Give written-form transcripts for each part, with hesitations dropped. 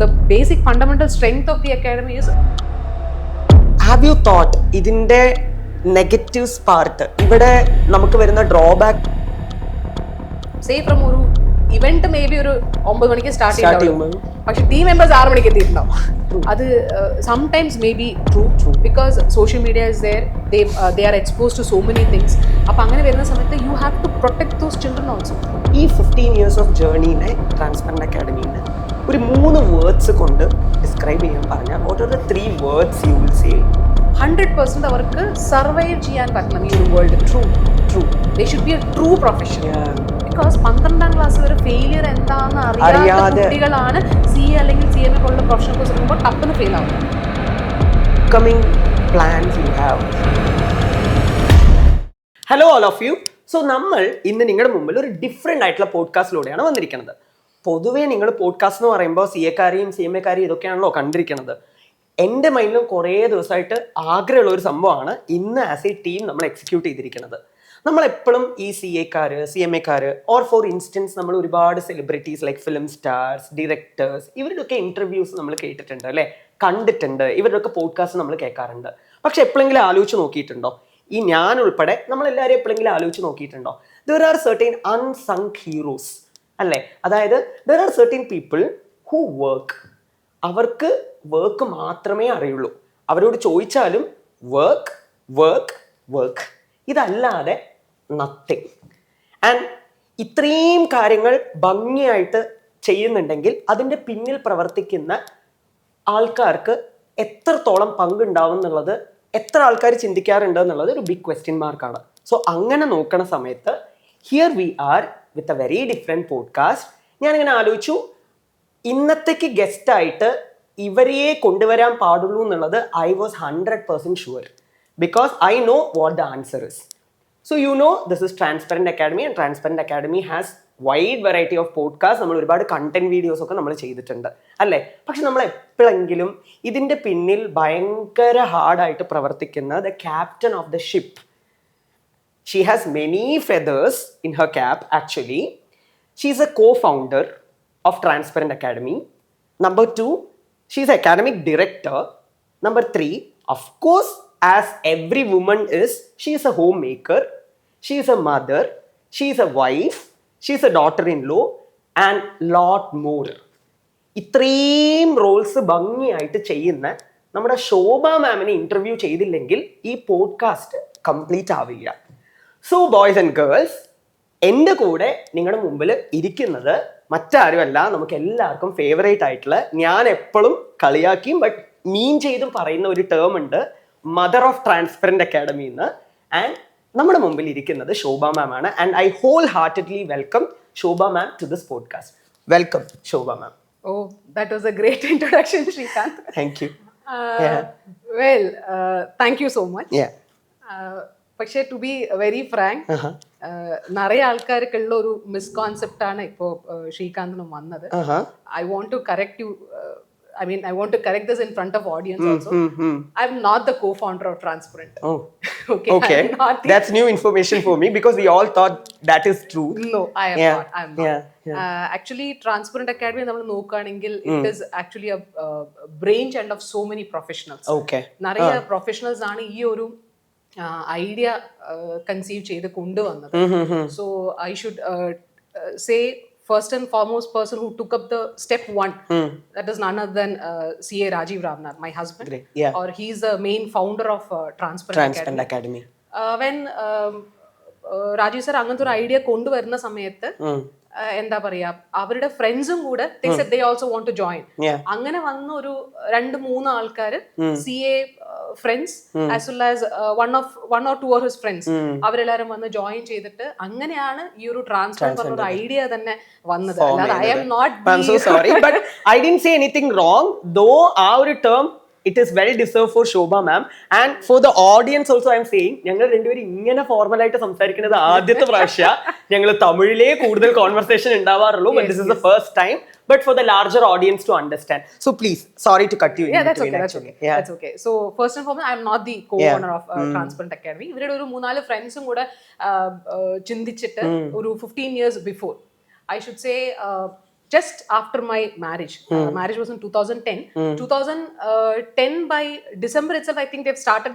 the basic fundamental strength of the academy is. Have you thought ഇതിന്റെ negatives part ഇവിടെ നമുക്ക് വരുന്ന drawback say from ഒരു event may be ഒരു 9 മണിക്ക് സ്റ്റാർട്ട് ചെയ്യുമ്പോൾ പക്ഷെ ടീം മെമ്പേഴ്സ് 6 മണിക്ക് എത്തിയിട്ടുണ്ടാവും. അത് sometimes may be true because social media is there, they are expose to so many things. അപ്പം അങ്ങനെ വരുന്ന സമയത്ത് you have to protect those children also. ഈ 15 years ഓഫ് ജേർണീനെ ട്രാൻസ്പെറന്റ് അക്കാഡമിന്ന് ഒരു 3 വേർഡ്സ് കൊണ്ട് ഡിസ്ക്രൈബ് ചെയ്യാൻ പറഞ്ഞാൽ what are the 3 words you will say? 100% അവർക്ക് സർവൈവ് ചെയ്യാൻ പറ്റണം ഈ ഒരു world. True they should be a true profession. Because 12ാം class വരെ ഫെയിലിയർ എന്താണെന്ന് അറിയാത്ത കുട്ടികളാണ് CA അല്ലെങ്കിൽ CMA പോലുള്ള പ്രൊഫഷണൽ കോഴ്സ് എടുക്കുമ്പോൾ ടപ്പെന്ന് ഫെയിൽ ആവുന്നത്. Coming plans you have. Hello all of you. So നമ്മൾ ഇന്ന് നിങ്ങളുടെ മുമ്പിൽ ഒരു ഡിഫറെൻ്റ് ആയിട്ടുള്ള പോഡ്കാസ്റ്റിലൂടെയാണ് വന്നിരിക്കുന്നത്. പൊതുവേ നിങ്ങൾ പോഡ്കാസ്റ്റ് എന്ന് പറയുമ്പോൾ CA-കാരെയും CMA-കാരെയും ഇതൊക്കെയാണല്ലോ കണ്ടിരിക്കുന്നത്. എൻ്റെ മൈൻഡിലും കുറേ ദിവസമായിട്ട് ആഗ്രഹമുള്ള ഒരു സംഭവമാണ് ഇന്ന് ആസ് എ ടീം നമ്മൾ എക്സിക്യൂട്ട് ചെയ്തിരിക്കുന്നത്. നമ്മളെപ്പോഴും ഈ CA-കാർ CMA-കാർ ഓർ ഫോർ ഇൻസ്റ്റൻസ് നമ്മൾ ഒരുപാട് celebrities like film stars, directors ഇവരുടെയൊക്കെ ഇൻ്റർവ്യൂസ് നമ്മൾ കേട്ടിട്ടുണ്ട് അല്ലേ, കണ്ടിട്ടുണ്ട്, ഇവരുടെയൊക്കെ പോഡ്കാസ്റ്റ് നമ്മൾ കേൾക്കാറുണ്ട്. പക്ഷെ എപ്പോഴെങ്കിലും ആലോചിച്ച് നോക്കിയിട്ടുണ്ടോ, ഈ ഞാൻ ഉൾപ്പെടെ നമ്മളെല്ലാവരും എപ്പോഴെങ്കിലും ആലോചിച്ച് നോക്കിയിട്ടുണ്ടോ, there are certain unsung heroes അല്ലേ? അതായത് there are certain people who work, അവർക്ക് വർക്ക് മാത്രമേ അറിയുള്ളൂ. അവരോട് ചോദിച്ചാലും വർക്ക് വർക്ക് വർക്ക്, ഇതല്ലാതെ നത്തിങ്. ആൻഡ് ഇത്രയും കാര്യങ്ങൾ ഭംഗിയായിട്ട് ചെയ്യുന്നുണ്ടെങ്കിൽ അതിൻ്റെ പിന്നിൽ പ്രവർത്തിക്കുന്ന ആൾക്കാർക്ക് എത്രത്തോളം പങ്കുണ്ടാവും എന്നുള്ളത് എത്ര ആൾക്കാർ ചിന്തിക്കാറുണ്ട് എന്നുള്ളത് ഒരു ബിഗ് ക്വസ്റ്റ്യൻ മാർക്കാണ്. സോ അങ്ങനെ നോക്കണ സമയത്ത് here we are with a very different podcast. ഞാനിങ്ങനെ ആലോചിച്ചു, ഇന്നത്തേക്ക് ഗസ്റ്റായിട്ട് ഇവരെയേ കൊണ്ടുവരാൻ പാടുള്ളൂ എന്നുള്ളത് I was 100% sure because I know what the answer is. So you know this is transparent academy and transparent academy has wide variety of podcast. നമ്മൾ ഒരുപാട് content videos ഒക്കെ നമ്മൾ ചെയ്തിട്ടുണ്ട് അല്ലേ? പക്ഷെ നമ്മൾ എപ്പോഴെങ്കിലും ഇതിൻ്റെ പിന്നിൽ ഭയങ്കര ഹാർഡായിട്ട് പ്രവർത്തിക്കുന്ന the captain of the ship, she has many feathers in her cap actually. She is a co-founder of Transparent Academy. Number 2, she is academic director. Number 3, of course, as every woman is, she is a homemaker, she is a mother, she is a wife, she is a daughter-in-law and lot more. ഇത്രയും Rolls ഭംഗിയായിട്ട് ചെയ്യുന്ന നമ്മുടെ ശോഭ മാമിനെ interview ചെയ്തില്ലെങ്കിൽ ഈ podcast complete ആവില്ല. So boys and girls, എൻ്റെ കൂടെ നിങ്ങളുടെ മുമ്പിൽ ഇരിക്കുന്നത് മറ്റാരുമല്ല, നമുക്ക് എല്ലാവർക്കും ഫേവറേറ്റ് ആയിട്ടുള്ള, ഞാൻ എപ്പോഴും കളിയാക്കിയും ബട്ട് മീൻ ചെയ്തും പറയുന്ന ഒരു ടേം ഉണ്ട്, മദർ ഓഫ് ട്രാൻസ്പെറൻറ്റ് അക്കാഡമി എന്ന്. ആൻഡ് നമ്മുടെ മുമ്പിൽ ഇരിക്കുന്നത് ശോഭ മാം ആണ്. And I whole heartedly welcome Shobha ma'am to this podcast. Welcome Shobha ma'am. Oh, that was a great introduction, Srikanth. Thank you. Well, thank you so much. Yeah. പക്ഷേ to be very frank, നിറയെ ആൾക്കാർക്കുള്ള ഒരു misconception ആണ് ഇപ്പോൾ ശ്രീകാന്തിനും വന്നത്. I want to correct you, I mean, I want to correct this in front of audience also. I'm not the co-founder of Transparent. Oh. Okay. That's new information for me because we all thought that is true. No, I am not. I'm not. Actually, Transparent Academy, നമ്മൾ നോക്കുകയാണെങ്കിൽ it is actually a brain child of so many professionals. Okay. നിറയെ professionals ആണ് ഈ ഒരു idea conceive ചെയ്ത് കൊണ്ടുവന്നത്. So I should say first and foremost person who took up the step 1, that is none other than CA Rajiv Ramnath, my husband. Or he is the main founder of Transparent Academy. When Rajiv sir അങ്ങനത്തെ ഒരു idea കൊണ്ടുവരുന്ന സമയത്ത് എന്താ പറയാ, അവരുടെ ഫ്രണ്ട്സും കൂടെ they also want to join. അങ്ങനെ വന്ന ഒരു 2-3 ആൾക്കാർ CA friends as well as one or two of his friends അവരെല്ലാരും വന്ന് ജോയിൻ ചെയ്തിട്ട് അങ്ങനെയാണ് ഈ ഒരു ട്രാൻസ്ഫർ പറഞ്ഞ ഒരു ഐഡിയ തന്നെ വന്നത്. അല്ലാതെ I am not I'm so sorry but I didn't say anything wrong though. Our term it is well deserved for Shobha ma'am and for the audience also I am saying ഞങ്ങൾ രണ്ടുപേരും ഇങ്ങനെ formal ആയിട്ട് സംസാരിക്കുന്നത് ആദ്യത്തെ പ്രാവശ്യം. ഞങ്ങൾ തമിഴിലേ കൂടുതൽ conversation ഉണ്ടാവാറുള്ളൂ, but this is the first time, but for the larger audience to understand. So please, sorry to cut you in. That's okay. So first and foremost, I am not the co-owner of Transparent Academy. ഇവരുടെ ഒരു 3-4 ഫ്രണ്ട്സും കൂടെ ചിന്തിച്ചിട്ട് ഒരു 15 years before, I should say just after my marriage. Marriage was in 2010. 2010 by December itself, I think they've started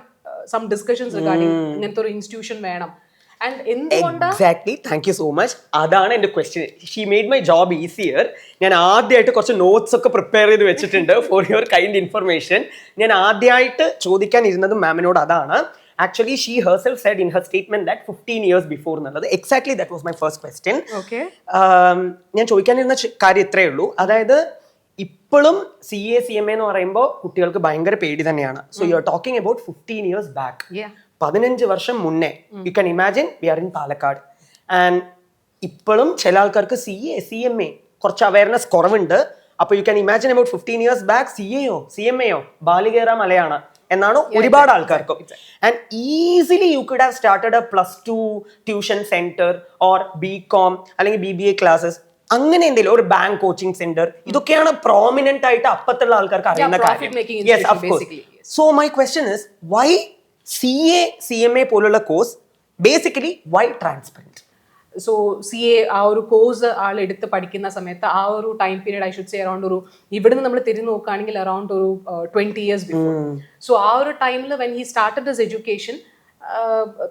some discussions regarding ഇങ്ങനത്തെ ഒരു institution വേണം. And എന്തുകൊണ്ടാ exactly, thank you so much. അതാണ് എൻ്റെ question. She made my job easier. ഞാൻ ആദ്യമായിട്ട് കുറച്ച് notes ഒക്കെ പ്രിപ്പയർ ചെയ്ത് വെച്ചിട്ടുണ്ട് ഫോർ യുവർ കൈൻഡ് ഇൻഫർമേഷൻ. ഞാൻ ആദ്യമായിട്ട് ചോദിക്കാനിരുന്നത് മാമിനോട് അതാണ്. Actually, she herself said in her statement that 15 years before എന്നുള്ളത്. Exactly, that was my first question. Okay. ഞാൻ ചോദിക്കാനിരുന്ന കാര്യം ഇത്രയേ ഉള്ളൂ. അതായത് ഇപ്പോഴും CA CMA എന്ന് പറയുമ്പോൾ കുട്ടികൾക്ക് ഭയങ്കര പേടി തന്നെയാണ്. So you are talking about 15 years back. 15 വർഷം മുന്നേ. You can imagine we are in Palakkad. And ഇപ്പോഴും ചില ആൾക്കാർക്ക് CA CMA കുറച്ച് അവയർനെസ് കുറവുണ്ട്. അപ്പോൾ you can imagine about 15 years back CA CMA ബാലികേറ മലയാണ് എന്നാണ് ഒരുപാട് ആൾക്കാർക്കും. And easily you could have started a +2 tuition centre or BCom അല്ലെങ്കിൽ BBA ക്ലാസ്സസ്, അങ്ങനെ എന്തെങ്കിലും ഒരു ബാങ്ക് കോച്ചിങ് സെന്റർ. ഇതൊക്കെയാണ് പ്രോമിനന്റ് ആയിട്ട് അപ്പത്തുള്ള ആൾക്കാർക്ക് അറിയുന്ന കാര്യം. Yes, of course. So my question is why CA CMA പോലുള്ള course, basically why Transparent? So CA ആ ഒരു കോഴ്സ് ആൾ എടുത്ത് പഠിക്കുന്ന സമയത്ത് ആ ഒരു time period I should say around ഒരു ഇവിടുന്ന് നമ്മൾ തിരിഞ്ഞു നോക്കുകയാണെങ്കിൽ അറൌണ്ട് ഒരു 20 years ബിഫോർ. സോ ആ ഒരു ടൈമിൽ when he started his education,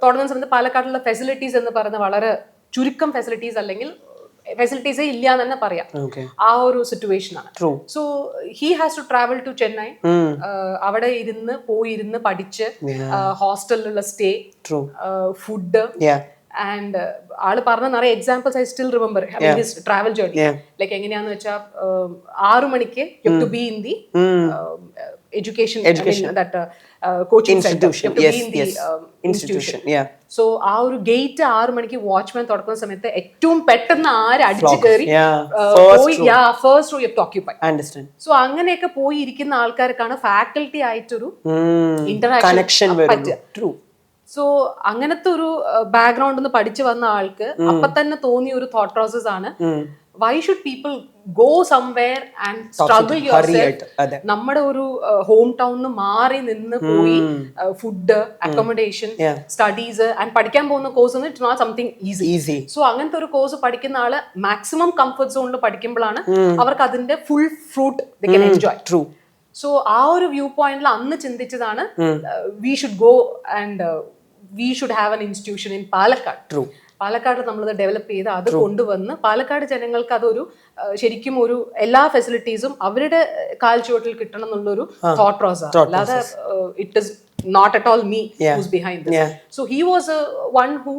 തുടങ്ങുന്ന സമയത്ത് പാലക്കാടുള്ള ഫെസിലിറ്റീസ് എന്ന് പറയുന്ന വളരെ ചുരുക്കം ഫെസിലിറ്റീസ്, അല്ലെങ്കിൽ ഫെസിലിറ്റീസേ ഇല്ല എന്ന് തന്നെ പറയാം. ആ ഒരു സിറ്റുവേഷൻ ആണ്. So he has to travel to Chennai. അവിടെ പോയിരുന്ന് പഠിച്ച് ഹോസ്റ്റലിലുള്ള സ്റ്റേ, ഫുഡ്, ആൻഡ് ആള് പറഞ്ഞ നിറയെ examples I still remember his travel journey. Like എങ്ങനെയാന്ന് വെച്ചാൽ 6 മണിക്ക് you have to be in the education that coaching institution. Institution. So ആ ഒരു ഗേറ്റ് 6 മണിക്ക് വാച്ച്മാൻ തുറക്കുന്ന സമയത്ത് ഏറ്റവും പെട്ടെന്ന് ആര് അടിച്ചു കയറി first row you have to occupy. So അങ്ങനെയൊക്കെ പോയി ഇരിക്കുന്ന ആൾക്കാർക്കാണ് ഫാക്കൽറ്റി ആയിട്ടൊരു ഇന്ററാക്ഷൻ പറ്റുക. സോ അങ്ങനത്തെ ഒരു ബാക്ക്ഗ്രൗണ്ട് ഒന്ന് പഠിച്ചു വന്ന ആൾക്ക് അപ്പൊ തന്നെ തോന്നിയ ഒരു തോട്ട് പ്രോസസ് ആണ്, why should people go somewhere and struggle yourself? നമ്മുടെ ഒരു ഹോം ടൗണിൽ മാറി നിന്ന് പോയി ഫുഡ്, അക്കോമഡേഷൻ, സ്റ്റഡീസ് ആൻഡ് പഠിക്കാൻ പോകുന്ന course it's not something easy. So അങ്ങനത്തെ ഒരു കോഴ്സ് പഠിക്കുന്ന ആള് മാക്സിമം കംഫർട്ട് സോണിൽ പഠിക്കുമ്പോഴാണ് അവർക്ക് അതിന്റെ full fruit they can enjoy. So ആ ഒരു വ്യൂ പോയിന്റിൽ അന്ന് ചിന്തിച്ചതാണ് we should go and we should have an institution in Palakkad. Palakkad നമ്മളത് ഡെവലപ്പ് ചെയ്ത് അത് കൊണ്ടുവന്ന് പാലക്കാട് ജനങ്ങൾക്ക് അതൊരു ശരിക്കും ഒരു എല്ലാ ഫെസിലിറ്റീസും അവരുടെ കാൽച്ചുവട്ടിൽ കിട്ടണം എന്നുള്ളൊരു തോട്ട് പ്രോസസ്. അല്ലാതെ it is not at all me who's behind this. So he was one who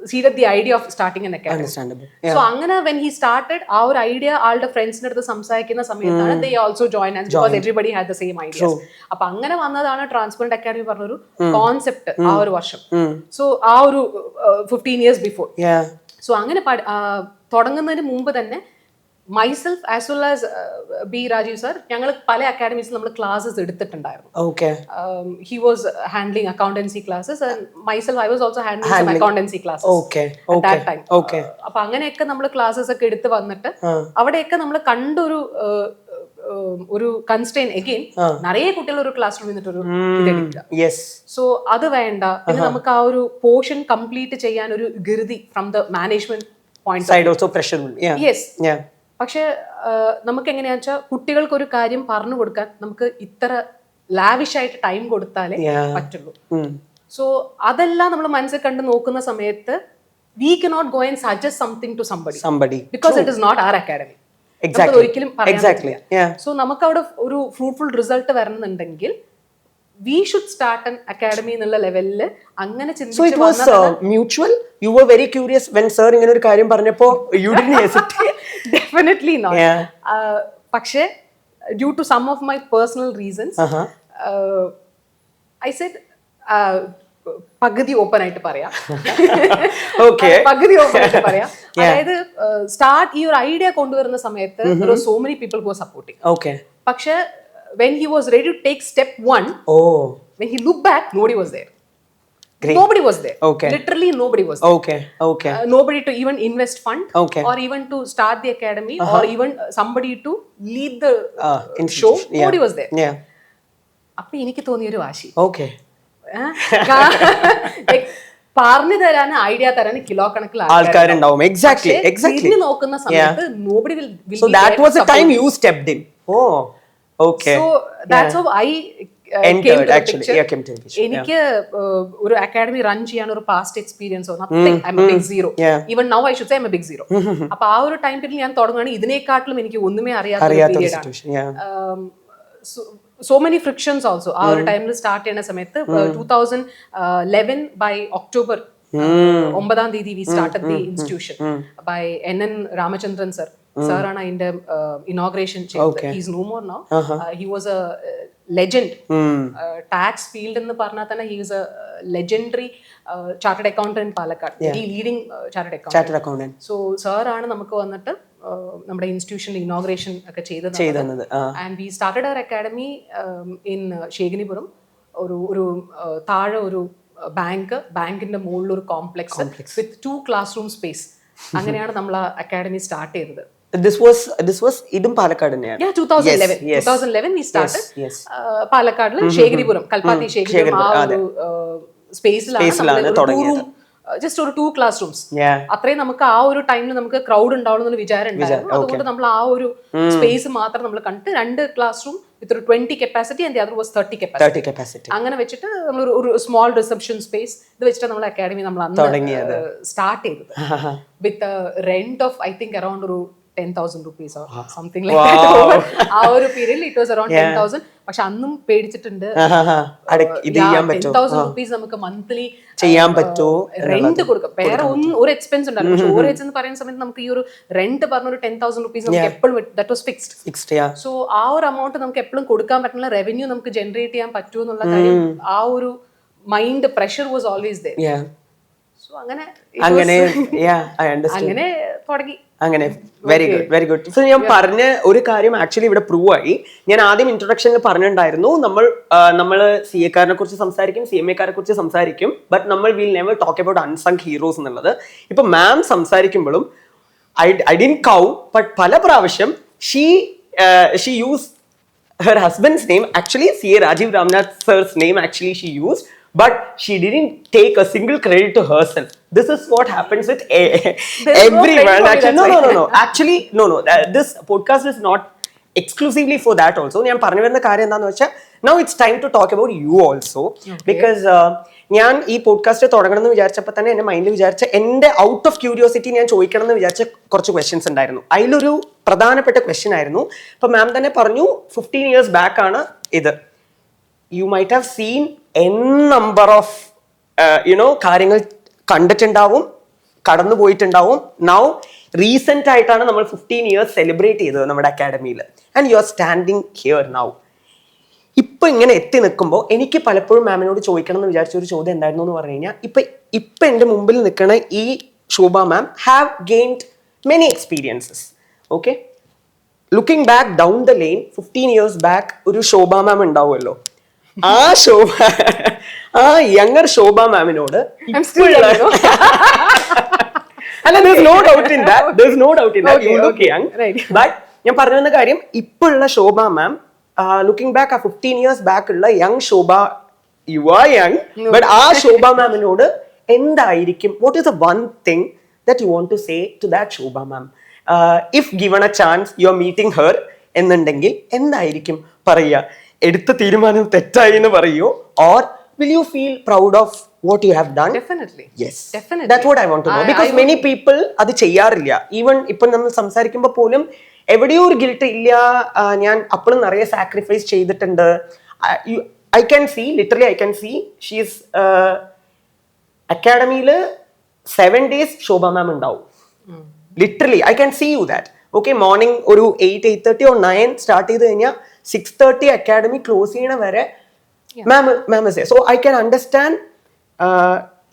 seeded the idea of starting an academy. Understandable. So അങ്ങനെ when he started, ആ ഒരു ഐഡിയ ആളുടെ ഫ്രണ്ട്സിന്റെ അടുത്ത് സംസാരിക്കുന്ന സമയത്താണ് they also joined us because everybody had the same ideas. അപ്പൊ അങ്ങനെ വന്നതാണ് ട്രാൻസ്പെറന്റ് അക്കാഡമി പറഞ്ഞൊരു കോൺസെപ്റ്റ് ആ ഒരു വർഷം. സോ ആ ഒരു 15 years before. സോ അങ്ങനെ തുടങ്ങുന്നതിന് മുമ്പ് തന്നെ myself as well as B Rajeev sir, ഞങ്ങൾ പല അക്കാഡമീസിൽ നമ്മൾ ക്ലാസ്സസ് എടുത്തിട്ടുണ്ടായിരുന്നു. He was handling accountancy classes and myself I was also handling some accountancy classes at that time. അപ്പൊ അങ്ങനെയൊക്കെ നമ്മൾ ക്ലാസ്സസ് ഒക്കെ എടുത്ത് വന്നിട്ട് അവിടെയൊക്കെ നമ്മൾ കണ്ടൊരു ഒരു കൺസ്ട്രെയിൻ അഗെയിൻ, നിറയെ കുട്ടികൾ ഒരു ക്ലാസ് റൂമിൽ നിന്നിട്ടൊരു ഇതെടുക്കുക. സോ അത് വേണ്ട. പിന്നെ നമുക്ക് ആ ഒരു പോർഷൻ കംപ്ലീറ്റ് ചെയ്യാൻ ഒരു ഗിർദി ഫ്രം ദ മാനേജ്മെന്റ് പോയിന്റ്. പക്ഷെ നമുക്ക് എങ്ങനെയാ വെച്ചാൽ കുട്ടികൾക്ക് ഒരു കാര്യം പറഞ്ഞു കൊടുക്കാൻ നമുക്ക് ഇത്ര ലാവിഷ് ആയിട്ട് ടൈം കൊടുത്താലേ പറ്റുള്ളൂ. സോ അതെല്ലാം നമ്മൾ മനസ്സിൽ കണ്ട് നോക്കുന്ന സമയത്ത് we cannot go and suggest something to somebody because it is not our academy. ഒരിക്കലും പറയാൻ പറ്റില്ല. സോ നമുക്ക് അവിടെ ഒരു ഫ്രൂട്ട്ഫുൾ റിസൾട്ട് വരണമെന്നുണ്ടെങ്കിൽ we should start an academy എന്നുള്ള ലെവലിൽ അങ്ങനെ ചിന്തിച്ചു. So it was mutual. You were very curious when sir ഇങ്ങനെ ഒരു കാര്യം പറഞ്ഞപ്പോ you didn't hesitate? Definitely not. പക്ഷേ due to some of my personal reasons, I said പകുതി ഓപ്പൺ ആയിട്ട് പറയാം. പകുതി ഓപ്പൺ ആയിട്ട് പറയാം. അതായത് സ്റ്റാർട്ട് ഈ ഒരു ഐഡിയ കൊണ്ടുവരുന്ന സമയത്ത് so many people were supporting. പക്ഷേ when he was ready to take step 1, when he looked back, nobody was there. Nobody was there. Literally nobody was there. Nobody to even invest fund or even to start the academy or even somebody to lead the show. Nobody was there. അപ്പൊ എനിക്ക് തോന്നിയൊരു വാശി, പറഞ്ഞു തരാൻ idea തരാൻ kilo കണക്കിൽ ആൾക്കാരുണ്ടാവും. Exactly തിരിഞ്ഞു നോക്കുന്ന സമയത്ത് nobody will So that was the time you stepped in. Oh, okay. So that's how I entered actually. Yeah, came to the picture. എനിക്ക് ഒരു അക്കാഡമി റൺ ചെയ്യാൻ ഒരു പാസ്റ്റ് എക്സ്പീരിയൻസോ nothing. I'm a big zero. Even now I should say I'm a big zero. അപ്പൊ ആ ഒരു time പീരീഡിൽ ഞാൻ തുടങ്ങുകയാണ് ഇതിനേക്കാട്ടിലും എനിക്ക് ഒന്നുമേ അറിയാത്ത പീരീഡ് ആണ്. സോ മെനി ഫ്രിക്ഷൻസ് ഓൾസോ ആ ഒരു ടൈമിൽ സ്റ്റാർട്ട് ചെയ്യുന്ന സമയത്ത് 2011 ബൈ ഒക്ടോബർ 9-ാം തീയതി we started the institution by NN Ramachandran sir. സാറാണ് അതിന്റെ ഇനോഗ്രേഷൻ ചെയ്തത്. He's no more now. He was a legend tax field എന്ന് പറഞ്ഞാൽ തന്നെ he is a legendary chartered accountant in Palakkad, very leading chartered accountant. So സാറാണ് നമുക്ക് വന്നിട്ട് നമ്മുടെ ഇൻസ്റ്റിറ്റ്യൂഷനിൽ ഇനോഗ്രേഷൻ ഒക്കെ ചെയ്തത്. And we started our academy in Sekhanipuram. ഒരു താഴെ ഒരു ബാങ്കിന്റെ മുകളിൽ ഒരു complex with 2 classroom space. അങ്ങനെയാണ് നമ്മൾ ആ അക്കാഡമി സ്റ്റാർട്ട് ചെയ്തത്. This was idum Palakkad thaneyanu. Yeah, 2011 we started. പാലക്കാടില് ശേഖരിപുരം, കൽപ്പാത്തി ശേഖരിപുരം ആ ഒരു സ്പേസിലാണ് തുടങ്ങിയത്. ജസ്റ്റ് ഒരു 2 ക്ലാസ് റൂംസ്. അത്രയും നമുക്ക് ആ ഒരു ടൈമിൽ നമുക്ക് ക്രൗഡ് ഉണ്ടാവണമെന്ന് വിചാരം ഉണ്ടായിരുന്നു. അതുകൊണ്ട് നമ്മൾ ആ ഒരു സ്പേസ് മാത്രം നമ്മൾ കണ്ടിട്ട് 2 ക്ലാസ് റൂം വിത്ത് ഒരു 20 capacity and other was 30 capacity. അങ്ങനെ വെച്ചിട്ട് നമ്മൾ ഒരു സ്മോൾ റിസപ്ഷൻ സ്പേസ് ഇത് വെച്ചിട്ട് നമ്മൾ അക്കാഡമി നമ്മൾ അന്ന് സ്റ്റാർട്ട് ചെയ്തത്. With rent of I think around ഒരു 10,000 rupees or something like that. ആ ഒരു പീരീഡിൽ ഇറ്റ് വാസ് അറൌണ്ട് 10,000. പക്ഷെ അന്നും പേടിച്ചിട്ടുണ്ട് 10,000 rupees നമുക്ക് മന്ത്ലി ചെയ്യാൻ പറ്റുമോ, റെന്റ് കൊടുക്കാം. വേറെ ഒന്നും ഒരു എക്സ്പെൻസ് ഉണ്ടായിരുന്നു. പക്ഷെ ഓവറേജ് എന്ന് പറയുന്ന സമയത്ത് നമുക്ക് ഈ ഒരു റെന്റ് പറഞ്ഞ ഒരു 10,000 rupees നമുക്ക് എപ്പോഴും ദാറ്റ് വാസ് ഫിക്സ്ഡ്. സോ ആ ഒരു എമൗണ്ട് നമുക്ക് എപ്പോഴും കൊടുക്കാൻ പറ്റുന്ന റവന്യൂ നമുക്ക് ജനറേറ്റ് ചെയ്യാൻ പറ്റുമോ എന്നുള്ള കാര്യം ആ ഒരു mind pressure was always there. So അങ്ങനെ തുടങ്ങി. അങ്ങനെ വെരി ഗുഡ്. സോ ഞാൻ പറഞ്ഞ ഒരു കാര്യം ആക്ച്വലി ഇവിടെ പ്രൂവ് ആയി. ഞാൻ ആദ്യം ഇൻട്രൊഡക്ഷനിൽ പറഞ്ഞിട്ടുണ്ടായിരുന്നു നമ്മൾ CA കാരനെ കുറിച്ച് സംസാരിക്കും, CMA കാരെ കുറിച്ച് സംസാരിക്കും, ബട്ട് നമ്മൾ will never talk about unsung heroes എന്നുള്ളത്. ഇപ്പൊ മാം സംസാരിക്കുമ്പോഴും ഐ ഡിഡ്ന്റ് കൗ, ബട്ട് പല പ്രാവശ്യം she use her husband's name, actually CA Rajiv Ramnath sir's name actually she used, but she didn't take a single credit to herself. This is what happens with everyone. Actually, no. Actually, no. This podcast is not exclusively for that also. ഞാൻ പറഞ്ഞു വരുന്ന കാര്യം എന്താണെന്ന് വെച്ചാൽ now it's time to talk about you also. Because ഞാൻ ഈ podcast തുടങ്ങണം എന്ന് വിചാരിച്ചപ്പോൾ തന്നെ എൻ്റെ മൈൻഡിൽ വിചാരിച്ച എൻ്റെ ഔട്ട് ഓഫ് ക്യൂരിയോസിറ്റി ഞാൻ ചോദിക്കണം എന്ന് വിചാരിച്ച കുറച്ച് ക്വസ്റ്റ്യൻസ് ഉണ്ടായിരുന്നു. അതിലൊരു പ്രധാനപ്പെട്ട ക്വസ്റ്റ്യൻ ആയിരുന്നു. ഇപ്പൊ മാം തന്നെ പറഞ്ഞു 15 years back ആണ് ഇത്. You might have seen n number of കാര്യങ്ങൾ കണ്ടിട്ടുണ്ടാവും, കടന്നു പോയിട്ടുണ്ടാവും. നൗ റീസെന്റ് ആയിട്ടാണ് നമ്മൾ 15 years സെലിബ്രേറ്റ് ചെയ്തത് നമ്മുടെ അക്കാഡമിയിൽ. And you are standing here now. ഇപ്പൊ ഇങ്ങനെ എത്തി നിൽക്കുമ്പോൾ എനിക്ക് പലപ്പോഴും മാമിനോട് ചോദിക്കണം എന്ന് വിചാരിച്ച ഒരു ചോദ്യം എന്തായിരുന്നു എന്ന് പറഞ്ഞു കഴിഞ്ഞാൽ, ഇപ്പൊ എൻ്റെ മുമ്പിൽ നിൽക്കുന്ന ഈ Shobha ma'am have gained many experiences. Okay, looking back down the lane 15 years back ഒരു ശോഭ മാം ഉണ്ടാവുമല്ലോ. ആ യങ്ങർ ശോഭ മാമിനോട് അല്ല, there's no doubt in that. You look young. But ഞാൻ പറഞ്ഞു വന്ന കാര്യം, ഇപ്പോഴുള്ള ശോഭ മാം ലുക്കിംഗ് ബാക്ക് ആ 15 years ബാക്ക് ഉള്ള young Shobha, you are young, but ആ ശോഭ മാമിനോട് എന്തായിരിക്കും, what is the one thing that you want to say to that Shobha ma'am? If given a chance you are meeting her എന്നുണ്ടെങ്കിൽ എന്തായിരിക്കും പറയുക? എടുത്ത തീരുമാനം തെറ്റായി എന്ന് പറയോ, or will you feel proud of what you have done? Definitely. Yes. That's what I want to know. Because many people അത് ചെയ്യാറില്ല. ഈവൻ ഇപ്പൊ നമ്മൾ സംസാരിക്കുമ്പോൾ പോലും എവിടെയോ ഒരു ഗിൽട്ട് ഇല്ല, ഞാൻ അപ്പോഴും നിറയെ സാക്രിഫൈസ് ചെയ്തിട്ടുണ്ട്. ഐ ക്യാൻ സീ ഷീസ് അക്കാഡമിയിൽ 7 days ശോഭ മാം ഉണ്ടാവും. Literally I can see you that. Okay, morning ഒരു 8:30 or 9 സ്റ്റാർട്ട് ചെയ്ത് കഴിഞ്ഞാൽ 6:30 അക്കാഡമി ക്ലോസ് ചെയ്യണ വരെ മാം is there. So I can understand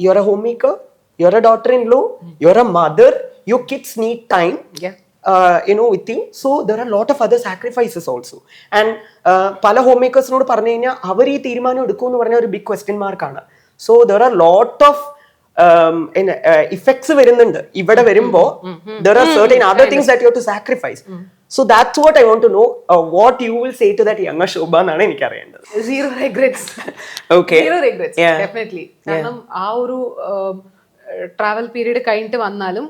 you're a homemaker, you're a daughter-in-law, you're a mother, your kids need time. With you. So there are a lot of other sacrifices also. And പല ഹോംമേക്കേഴ്സിനോട് പറഞ്ഞു കഴിഞ്ഞാൽ അവർ ഈ തീരുമാനം എടുക്കുമെന്ന് പറഞ്ഞ ഒരു big question മാർക്കാണ്. So there are lot of effects വരുന്നുണ്ട്. ഇവിടെ വരുമ്പോ there are certain other things that you have to sacrifice. So that's what I want to know. What you will say to that younger Shobha എന്നാണ് എനിക്ക് അറിയേണ്ടത്. Zero regrets. Okay. Zero regrets. Yeah. Definitely. കാരണം ആ ഒരു travel period കഴിഞ്ഞിട്ട് വന്നാലും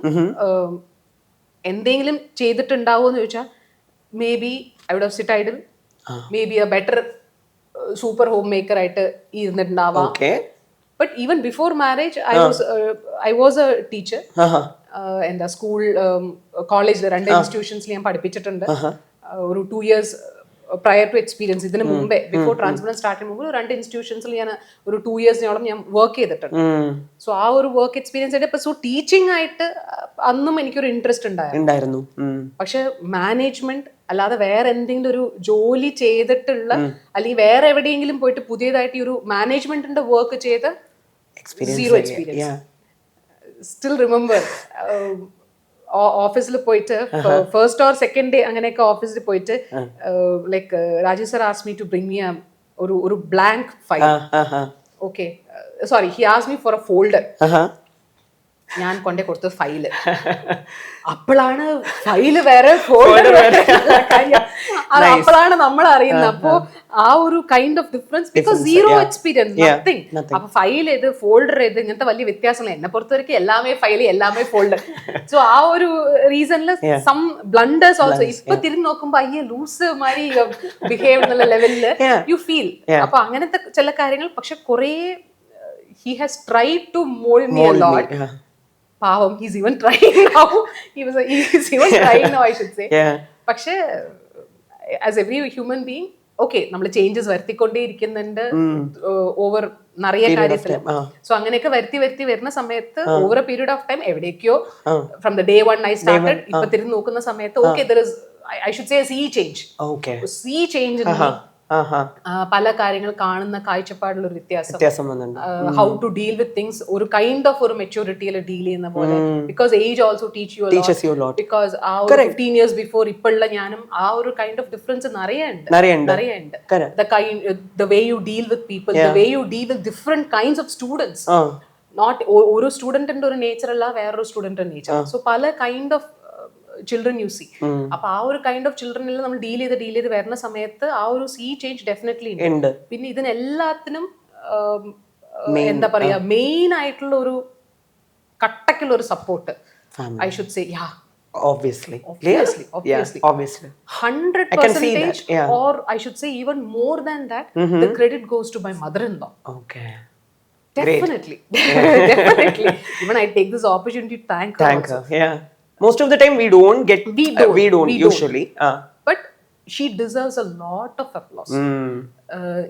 എന്തെങ്കിലും ചെയ്തിട്ടുണ്ടാവുമോ എന്ന് ചോദിച്ചാൽ may be I would have sit idle, may be a better super homemaker ആയിട്ട് ഇരുന്നിട്ടുണ്ടാവാം. Okay. But even before marriage, I was a teacher. എന്താ സ്കൂൾ കോളേജിൽ 2 ഇൻസ്റ്റിറ്റ്യൂഷൻസിൽ ഞാൻ പഠിപ്പിച്ചിട്ടുണ്ട്. ഒരു 2 years പ്രയർ ടു എക്സ്പീരിയൻസ്, ഇതിന് മുമ്പേ ബിഫോർ ട്രാൻസ്പ്ലാന്റ് സ്റ്റാർട്ടിന് മുമ്പ് 2 ഇൻസ്റ്റിറ്റ്യൂഷൻസിൽ ഞാൻ ഒരു 2 yearsനോളം ഞാൻ വർക്ക് ചെയ്തിട്ടുണ്ട്. സോ ആ ഒരു വർക്ക് എക്സ്പീരിയൻസ് ആയിട്ട് ഇപ്പൊ ടീച്ചിങ് ആയിട്ട് അന്നും എനിക്കൊരു ഇൻട്രസ്റ്റ് ഉണ്ടായിരുന്നു. പക്ഷെ മാനേജ്മെന്റ് അല്ലാതെ വേറെ എന്തെങ്കിലും ഒരു ജോലി ചെയ്തിട്ടുള്ള അല്ലെങ്കിൽ വേറെ എവിടെയെങ്കിലും പോയിട്ട് പുതിയതായിട്ട് ഈ ഒരു മാനേജ്മെന്റിന്റെ വർക്ക് ചെയ്ത സീറോ എക്സ്പീരിയൻസ്. സ്റ്റിൽ റിമെമ്പർ ഓഫീസിൽ പോയിട്ട് ഫസ്റ്റ് ഓർ സെക്കൻഡ് ഡേ അങ്ങനെയൊക്കെ ഓഫീസിൽ പോയിട്ട് like Rajeev sir asked me to bring me ഒരു blank file. Okay, sorry, he asked me for a folder. ഞാൻ കൊണ്ടേ കൊടുത്ത ഫയല്. അപ്പോഴാണ് ഫയല് വേറെ ഫോൾഡർ വേറെ കാര്യം, അപ്പോഴാണ് നമ്മൾ അറിയുന്നത്. അപ്പോ ആ ഒരു kind of difference, because zero experience, nothing. അപ്പൊ ഫയൽ ഏത് ഫോൾഡർ ഏത് ഇങ്ങനത്തെ വലിയ വ്യത്യാസങ്ങൾ എന്നെ പുറത്തുവരയ്ക്ക് എല്ലാമേ ഫയൽ എല്ലാമേ ഫോൾഡർ. സോ ആ ഒരു റീസണില് സം ബ്ലണ്ടേഴ്സ് ഓൾസോ. ഇപ്പൊ തിരിഞ്ഞു നോക്കുമ്പോ അയ്യേ ലൂസ് മാതിരി ബിഹേവ് എന്നുള്ള ലെവലില് യു ഫീൽ. അപ്പൊ അങ്ങനത്തെ ചില കാര്യങ്ങൾ. പക്ഷെ കുറെ he has tried to mold me a lot. Pavam, he's even trying now. He's even trying now, I should say. പക്ഷേ as every human being, okay, നമ്മൾ ചേഞ്ചസ് വരുത്തിക്കൊണ്ടേ ഇരിക്കുന്നുണ്ട് ഓവർ നിറയെ കാര്യത്തിൽ. സോ അങ്ങനെയൊക്കെ വരുത്തി വരുന്ന സമയത്ത് over a period of time എവിടേക്കോ from the day one I started ഇപ്പൊ തിരിഞ്ഞു നോക്കുന്ന സമയത്ത് okay there is, I should say, a sea change. Sea change in me. പല കാര്യങ്ങൾ കാണുന്ന കാഴ്ചപ്പാടിലൊരു വ്യത്യാസം, how to deal with things, ഒരു കൈൻഡ് ഓഫ് ഒരു മെച്യൂരിറ്റിയിൽ ഡീൽ ചെയ്യുന്ന പോലെ. Because age also teach you lot. Because ആ ഒരു 15 years ബിഫോർ ഇപ്പോഴുള്ള ഞാനും ആ ഒരു കൈൻഡ് ഓഫ് ഡിഫറൻസ് നിറയുണ്ട്. The way you deal with people, the way you deal with different kinds of students. Not ഒരു സ്റ്റുഡന്റിന്റെ ഒരു നേച്ചർ അല്ല വേറൊരു സ്റ്റുഡന്റിന്റെ നേച്ചർ. സോ പല kind of children you see. അപ്പൊ ആ ഒരു കൈൻഡ് ഓഫ് ചിൽഡ്രനിൽ നമ്മൾ ഡീൽ ചെയ്ത് വരുന്ന സമയത്ത് ആ ഒരു സീ ചേഞ്ച് ഡെഫിനറ്റ്ലി ഉണ്ട്. പിന്നെ ഇതിനെല്ലാത്തിനും എന്താ പറയാ, മെയിൻ ആയിട്ടുള്ള ഒരു കട്ടക്കുള്ള ഒരു support, I should say, obviously 100%, or I should say even more than that, the credit goes to my mother-in-law. Okay. Definitely. Definitely. Even I take this opportunity to thank her. Yeah. Most of the time we don't usually. But she deserves a lot of applause.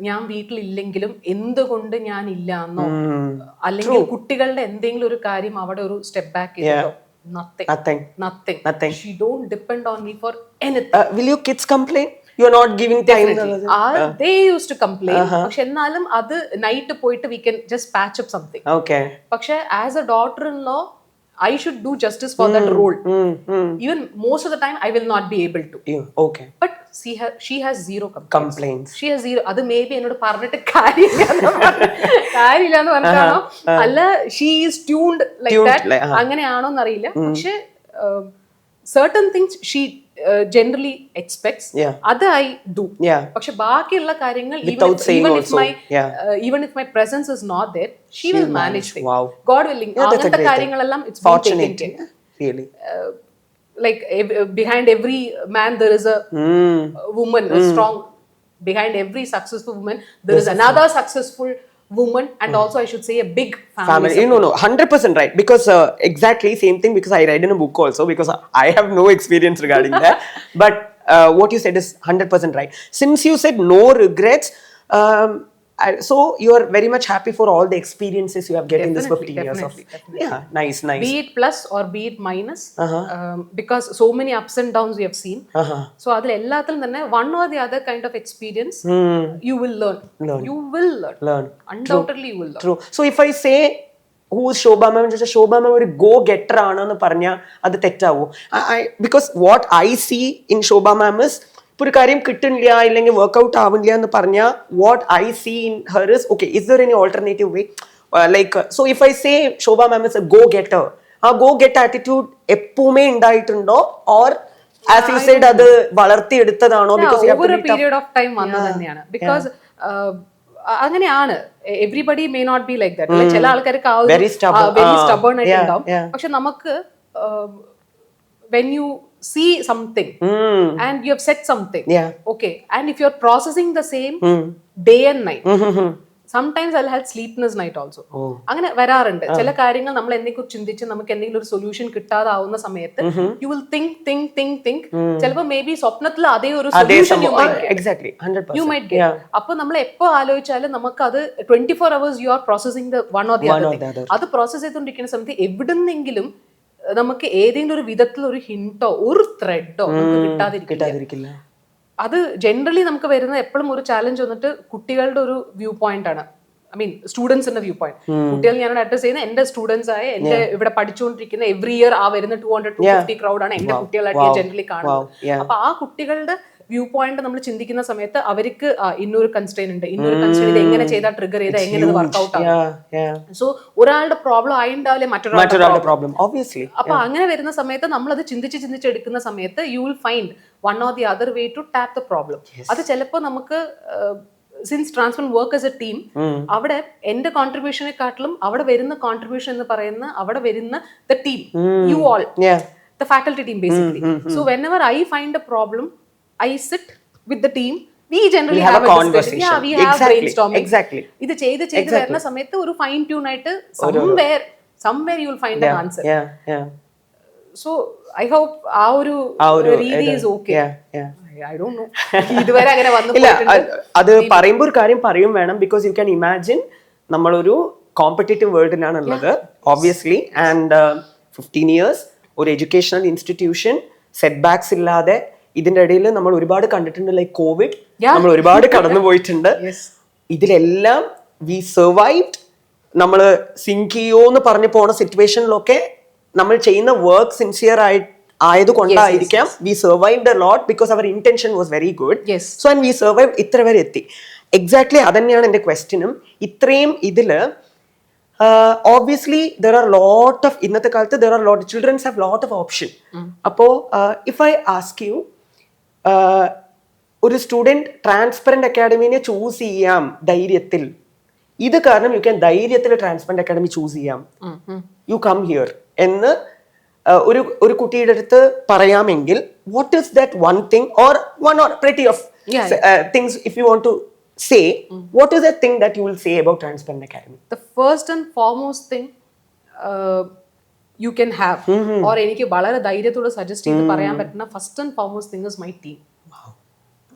ഞാൻ വീട്ടിലില്ലെങ്കിലും എന്തുകൊണ്ട് ഞാൻ ഇല്ല എന്നോ അല്ലെങ്കിൽ കുട്ടികളുടെ എന്തെങ്കിലും ഒരു കാര്യം അവിടെ ഒരു സ്റ്റെപ്പ് ബാക്ക് ചെയ്തോ, nothing. She don't depend on me for anything. Will your kids complain? You are not giving time. They used to complain. പക്ഷെ എന്നാലും അത് നൈറ്റ് പോയിട്ട് we can just patch up something. Okay. പക്ഷെ as a daughter-in-law, I should do justice for that role. Even most of the time I will not be able to. Okay. But she has zero complaints. She has zero. അത് may be എന്നോട് പറഞ്ഞിട്ട് കാര്യമില്ലാന്ന് പറഞ്ഞാണോ അല്ല, she is tuned like that, അങ്ങനെയാണോ എന്നറിയില്ല. പക്ഷെ certain things she generally expects, അത് I do. പക്ഷെ ബാക്കിയുള്ള കാര്യങ്ങൾ even if my presence is not there, she will manage things. God willing. അങ്ങനത്തെ കാര്യങ്ങളെല്ലാം it's been taken care. Really. Like behind every man there is a woman, a strong. Behind every successful woman there is another successful woman, and also I should say a big family. No, 100% right, because exactly same thing, because I read in a book also, because I have no experience regarding that. But what you said is 100% right. Since you said no regrets, so you are very much happy for all the experiences you have get in this 15 years of. Yeah, nice. Be it plus or be it minus, because so many ups and downs we have seen. So adil ellathilum thanne one or the other kind of experience you will learn. You will learn. Undoubtedly you will learn. True. So if I say who is Shobha ma'am, just Shobha ma'am ഒരു go getter ആണെന്ന് പറഞ്ഞാൽ അത് തെറ്റാവോ? Because what I see in Shobha ma'am is, ഇപ്പോൾ ഒരു കാര്യം കിട്ടുന്നില്ല ഇല്ലെങ്കിൽ workout ആവില്ല എന്ന് പറഞ്ഞാൽ what I see in her is, okay, is there any alternative way? So if I say Shobha ma'am is a go getter, ആ go get attitude എപ്പോഴുമേ ഉണ്ടായിട്ടുണ്ടോ, or ആസ് യു സെഡ് അത് വളർത്തിയെടുത്തതാണോ? Because over a period of time വന്നത് തന്നെയാണ്. Because അങ്ങനെയാണ്. Everybody may not be like that. ചില ആൾക്കാർക്ക് ആ ഒരു വെരി സ്റ്റബേൺ ആയിട്ട് ഉണ്ടാവും. പക്ഷെ നമുക്ക് when you see something and you have said something, okay, and if you're processing the same day and night, sometimes I'll have sleepless night also. അങ്ങനെ വരാറുണ്ട്. ചില കാര്യങ്ങൾ നമ്മൾ എന്തെങ്കിലും ചിന്തിച്ച് നമുക്ക് എന്തെങ്കിലും ഒരു സൊല്യൂഷൻ കിട്ടാതാവുന്ന സമയത്ത് you will think ചിലപ്പോൾ മേ ബി സ്വപ്നത്തിൽ അതേ ഒരു സൊല്യൂഷൻ you might get. അപ്പൊ നമ്മൾ എപ്പോ ആലോചിച്ചാലും നമുക്ക് അത് 24 hours you are processing the one or the other thing. അത് പ്രോസസ് ചെയ്തുകൊണ്ടിരിക്കുന്ന സമയത്ത് എവിടുന്നെങ്കിലും നമുക്ക് ഏതെങ്കിലും ഒരു വിധത്തിൽ ഒരു ഹിന്റോ ഒരു ത്രെഡോ നമുക്ക് കിട്ടാതിരിക്കില്ല. അത് ജനറലി നമുക്ക് വരുന്ന എപ്പോഴും ഒരു ചാലഞ്ച് വന്നിട്ട് കുട്ടികളുടെ ഒരു വ്യൂ പോയിന്റ് ആണ്. ഐ മീൻ സ്റ്റുഡൻസിന്റെ വ്യൂ പോയിന്റ്. കുട്ടികൾ ഞാൻ അഡ്രസ് ചെയ്യുന്ന എന്റെ സ്റ്റുഡൻസ് ആയ എന്റെ ഇവിടെ പഠിച്ചുകൊണ്ടിരിക്കുന്ന എവറി ഇയർ ആ വരുന്ന 200-250 ക്രൗഡ് ആണ് എന്റെ കുട്ടികളായിട്ട് ജനറലി കാണുന്നത്. അപ്പൊ ആ കുട്ടികളുടെ വ്യൂ പോയിന്റ് നമ്മൾ ചിന്തിക്കുന്ന സമയത്ത് അവർക്ക് ഇന്നൊരു കൺസ്ട്രെയിൻ ഉണ്ട്, ഇന്നൊരു കൺസ്ട്രെയിൻ ഇത് എങ്ങനെ ചെയ്താൽ ട്രിഗർ ചെയ്താൽ എങ്ങനെ ഇത് വർക്ക്ഔട്ട് ആവും. സോ ഒരാളുടെ പ്രോബ്ലം ആയിണ്ടാവില്ലേ മറ്റൊരാളുടെ പ്രോബ്ലം. അപ്പൊ അങ്ങനെ വരുന്ന സമയത്ത് നമ്മൾ അത് ചിന്തിച്ചെടുക്കുന്ന സമയത്ത് you will find one or the other way to tap the problem. അത് ചിലപ്പോൾ നമുക്ക് since Transparent work as a team, അവിടെ എന്റെ കോൺട്രിബ്യൂഷനെക്കാട്ടിലും അവിടെ വരുന്ന കോൺട്രിബ്യൂഷൻ എന്ന് പറയുന്ന അവിടെ വരുന്ന the team, you all, the faculty team basically. So whenever I find a problem, I sit with the team. We generally have a conversation. Yeah, we have brainstorming. Exactly. ഇത് ചെയ്ത് വരുന്ന സമയത്ത് ഒരു ഫൈൻ ട്യൂൺ ആയിട്ട് somewhere you will find an answer. So I hope ആ ഒരു രീതി is okay. I don't know. ഇതുവരെ അങ്ങനെ വന്നില്ല. അത് പറയുമ്പോൾ ഒരു കാര്യം പറയും വേണം. ബിക്കോസ് യു ക്യാൻ ഇമാജിൻ നമ്മളൊരു കോമ്പറ്റേറ്റീവ് വേൾഡിനാണ് ഉള്ളത് ഒബ്വിയസ്ലി. ആൻഡ് 15 years ഒരു എഡ്യൂക്കേഷണൽ ഇൻസ്റ്റിറ്റ്യൂഷൻ സെറ്റ് ബാക്സ് ഇല്ലാതെ ഇതിന്റെ ഇടയിൽ നമ്മൾ ഒരുപാട് കണ്ടിട്ടുണ്ട്. ലൈക്ക് കോവിഡ് നമ്മൾ ഒരുപാട് കടന്നു പോയിട്ടുണ്ട്. ഇതിലെല്ലാം വി സർവൈവ്ഡ്. നമ്മൾ സിങ്കിയോ എന്ന് പറഞ്ഞു പോണ സിറ്റുവേഷനിലൊക്കെ നമ്മൾ ചെയ്യുന്ന വർക്ക് സിൻസിയർ ആയതുകൊണ്ടായിരിക്കാം we survived a lot because our intention was very good. So and we survive ഇത്ര വരെ എത്തി. എക്സാക്ട്ലി അതന്നെയാണ് എൻ്റെ ക്വസ്റ്റ്യനും. ഇത്രയും ഇതില് obviously there are lot of ഇന്നത്തെ കാലത്ത് there are lot children have lot of option. അപ്പോ if I ask you ഒരു സ്റ്റുഡന്റ് ട്രാൻസ്പെറന്റ് അക്കാഡമിനെ ചൂസ് ചെയ്യാം ധൈര്യത്തിൽ, ഇത് കാരണം യു ക്യാൻ ധൈര്യത്തിൽ ട്രാൻസ്പെറന്റ് അക്കാഡമി ചൂസ് ചെയ്യാം, യു കം ഹിയർ എന്ന് ഒരു കുട്ടിയുടെ അടുത്ത് പറയാമെങ്കിൽ what is that one thing or one or plenty of things if you want to say, what is that thing that you will say about Transparent Academy? The first and foremost thing you can have or എനിക്ക് വളരെ ധൈര്യത്തോടെ suggest ചെയ്ത് പറയാൻ പറ്റുന്ന first and foremost thing is my team.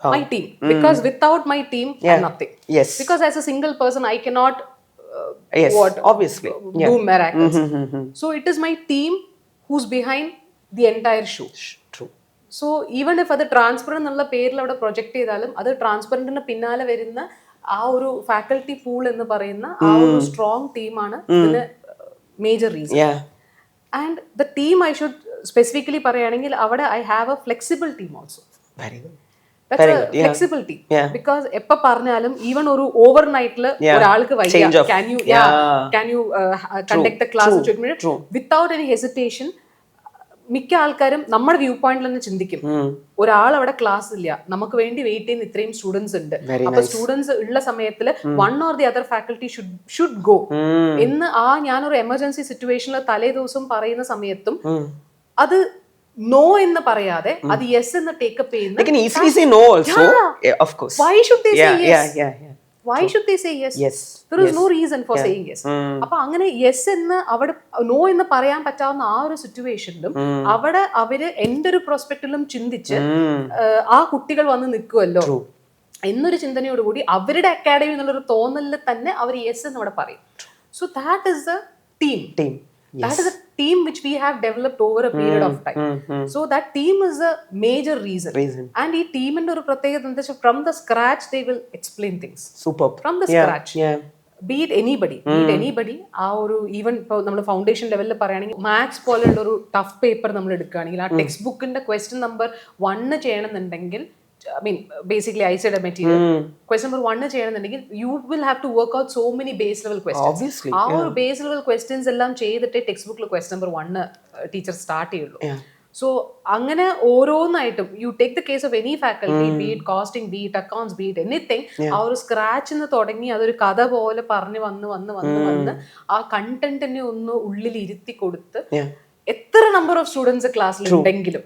My team, because without my team I'm nothing. Because as a single person I cannot obviously do miracles. So it is my team who's behind the entire show. True. So even if അത് transparent എന്നുള്ള പേരിൽ അവിടെ project ചെയ്താലും അത് ട്രാൻസ്പെറന്റിന് പിന്നാലെ വരുന്ന ആ ഒരു ഫാക്കൽറ്റി പൂൾ എന്ന് പറയുന്ന ആ ഒരു സ്ട്രോങ് ടീമാണ് ഇതിന് major reason. And the team I should specifically പറയുകയാണെങ്കിൽ അവിടെ I have A flexible team also. Flexibility because എപ്പോ പറഞ്ഞാലും ഈവൻ ഒരു ഓവർ നൈറ്റില് ഒരാൾക്ക് വയ്യ, can you conduct class without any hesitation. മിക്ക ആൾക്കാരും നമ്മുടെ വ്യൂ പോയിന്റിൽ തന്നെ ചിന്തിക്കും, ഒരാൾ അവിടെ ക്ലാസ് ഇല്ല, നമുക്ക് വേണ്ടി വെയിറ്റ് ചെയ്യുന്ന ഇത്രയും സ്റ്റുഡൻസ് ഉണ്ട്, അപ്പൊ സ്റ്റുഡൻസ് ഉള്ള സമയത്തിൽ one or the other faculty should go എന്ന് ഞാനൊരു എമർജൻസി സിറ്റുവേഷനിൽ തലേ ദിവസം പറയുന്ന സമയത്തും അത് നോ എന്ന് പറയാതെ അത് യെസ് എന്ന് ടേക്കപ്പ് ചെയ്യുന്ന why should they say yes? Why should they say yes? There is no reason for saying yes. അപ്പൊ അങ്ങനെ യെസ് എന്ന് അവിടെ നോ എന്ന് പറയാൻ പറ്റാവുന്ന ആ ഒരു സിറ്റുവേഷനിലും അവിടെ അവര് എന്റെ ഒരു പ്രോസ്പെക്റ്റിലും ചിന്തിച്ച് ആ കുട്ടികൾ വന്ന് നിൽക്കുമല്ലോ എന്നൊരു ചിന്തനയോടുകൂടി അവരുടെ അക്കാഡമി എന്നുള്ളൊരു തോന്നലിൽ തന്നെ അവർ യെസ് എന്ന് അവിടെ പറയും. So that is the team. That is a team which we have developed over a period of time. So that team is a major reason. And ee team inde oru prathekatha endha from the scratch they will explain things. Superb. From the scratch. Be it anybody. ആ ഒരു even ഇപ്പോൾ നമ്മൾ foundation ലെവലിൽ പറയുകയാണെങ്കിൽ maths പോലെയുള്ള ഒരു tough paper നമ്മൾ എടുക്കുകയാണെങ്കിൽ ആ ടെക്സ്റ്റ് ബുക്കിന്റെ ക്വസ്റ്റ്യൻ നമ്പർ 1 ചെയ്യണമെന്നുണ്ടെങ്കിൽ I mean, basically I said a material. Question number 1 ചെയ്യണമെന്നുണ്ടെങ്കിൽ you will have to work out so many base level questions. Obviously. ആ ഒരു ബേസ് ലെവൽ ക്വസ്റ്റ്യൻസ് എല്ലാം ചെയ്തിട്ട് ടെക്സ്റ്റ് ബുക്കിൽ ക്വസ്റ്റ്യൻ നമ്പർ 1 ടീച്ചർ സ്റ്റാർട്ട് ചെയ്യുള്ളൂ. So അങ്ങനെ ഓരോന്നായിട്ടും you take the case of any faculty, be it costing, be it accounts, be it anything, ആ ഒരു സ്ക്രാച്ചിൽ നിന്ന് തുടങ്ങി അതൊരു കഥ പോലെ പറഞ്ഞു വന്ന് ആ കണ്ടന്റിനെ ഒന്ന് ഉള്ളിൽ ഇരുത്തി കൊടുത്ത് എത്ര നമ്പർ ഓഫ് സ്റ്റുഡൻസ് ക്ലാസ്സിൽ ഉണ്ടെങ്കിലും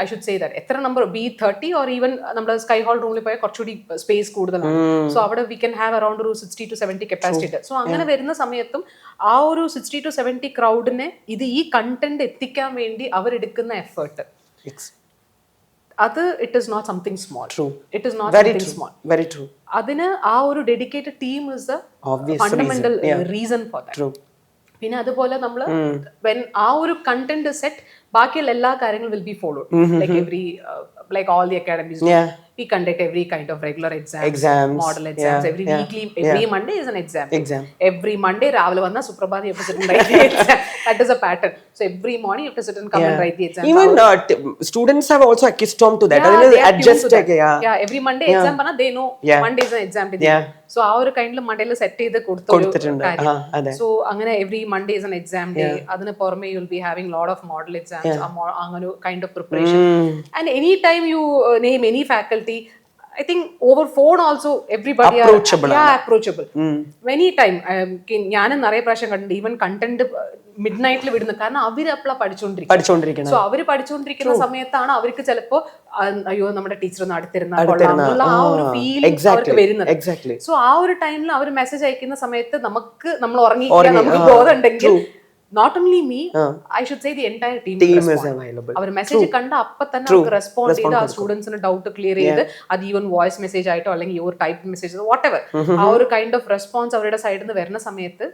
I should say that എത്ര നമ്പർ ബി 30 or even നമ്മുടെ സ്കൈ ഹാൾ റൂമിൽ പോയാൽ കുറച്ചുകൂടി സ്പേസ് കൂടുതലാണ്. സോ അവിടെ വി കൻ ഹാവ് അറൌണ്ട് ഒരു 60 to 70 കപ്പാസിറ്റി. സോ അങ്ങനെ വരുന്ന സമയത്തും ആ ഒരു 60 to 70 ക്രൗഡിനെ ഇത് ഈ കണ്ടന്റ് എത്തിക്കാൻ വേണ്ടി അവരെടുക്കുന്ന എഫേർട്ട്, അത് it is not something small. It is not something small. Very true. അതിന് ആ ഒരു dedicated team is the fundamental reason for that. പിന്നെ അതുപോലെ നമ്മൾ ആ ഒരു കണ്ടന്റ് സെറ്റ്, ബാക്കിയുള്ള എല്ലാ കാര്യങ്ങളും will be followed. Like all the academies, we conduct every kind of regular exams, model exams, every weekly, every Monday is an exam. Every Monday രാവിലെ വന്ന സുപ്രഭാതം you have to sit and write the exam. That is a pattern. So every morning you have to sit and come and write the exam. Even students have also accustomed to that. Adjust. Every Monday exam പറഞ്ഞാൽ they know Monday is an exam to them. So ആ ഒരു കൈൻഡിൽ മണ്ടയിൽ set ചെയ്ത് കൊടുത്തിട്ടുണ്ട്. So അങ്ങനെ every Monday is an exam day. അതിന് പുറമെ you will be having lot of model exams, അങ്ങനെ kind of preparation. And any time you name any faculty, I think over phone also everybody approachable. Many time ഞാനും നിറയെ പ്രാവശ്യം കണ്ടിട്ടുണ്ട് even content mid നൈറ്റിൽ വിടുന്നത്. കാരണം അവർ അപ്പോഴാണ് പഠിച്ചുകൊണ്ടിരിക്കുന്നത്. സോ അവര് പഠിച്ചുകൊണ്ടിരിക്കുന്ന സമയത്താണ് അവർക്ക് ചിലപ്പോ അയ്യോ നമ്മുടെ ടീച്ചർ ഒന്ന് അടുത്തിരുന്ന ആ ഒരു ഫീലിംഗ് അവർക്ക് വരുന്നത്. സോ ആ ഒരു ടൈമിൽ അവർ മെസ്സേജ് അയക്കുന്ന സമയത്ത് നമ്മൾ ഉറങ്ങിയിരിക്കാൻ നമുക്ക് ബോധമുണ്ടെങ്കിൽ not only me, I should say the entire team is available. Our message kanda appa thanne avർക്ക് റെസ്പോണ്ട് ചെയ്ത് ആ സ്റ്റുഡൻസിന് ഡൗട്ട് ക്ലിയർ ചെയ്ത് അത് ഈവൻ വോയിസ് മെസ്സേജ് ആയിട്ടോ അല്ലെങ്കിൽ യുവർ ടൈപ്പ് മെസ്സേജ് whatever ആ ഒരു കൈൻഡ് ഓഫ് റെസ്പോൺസ് അവരുടെ സൈഡിൽ നിന്ന് വരുന്ന സമയത്ത്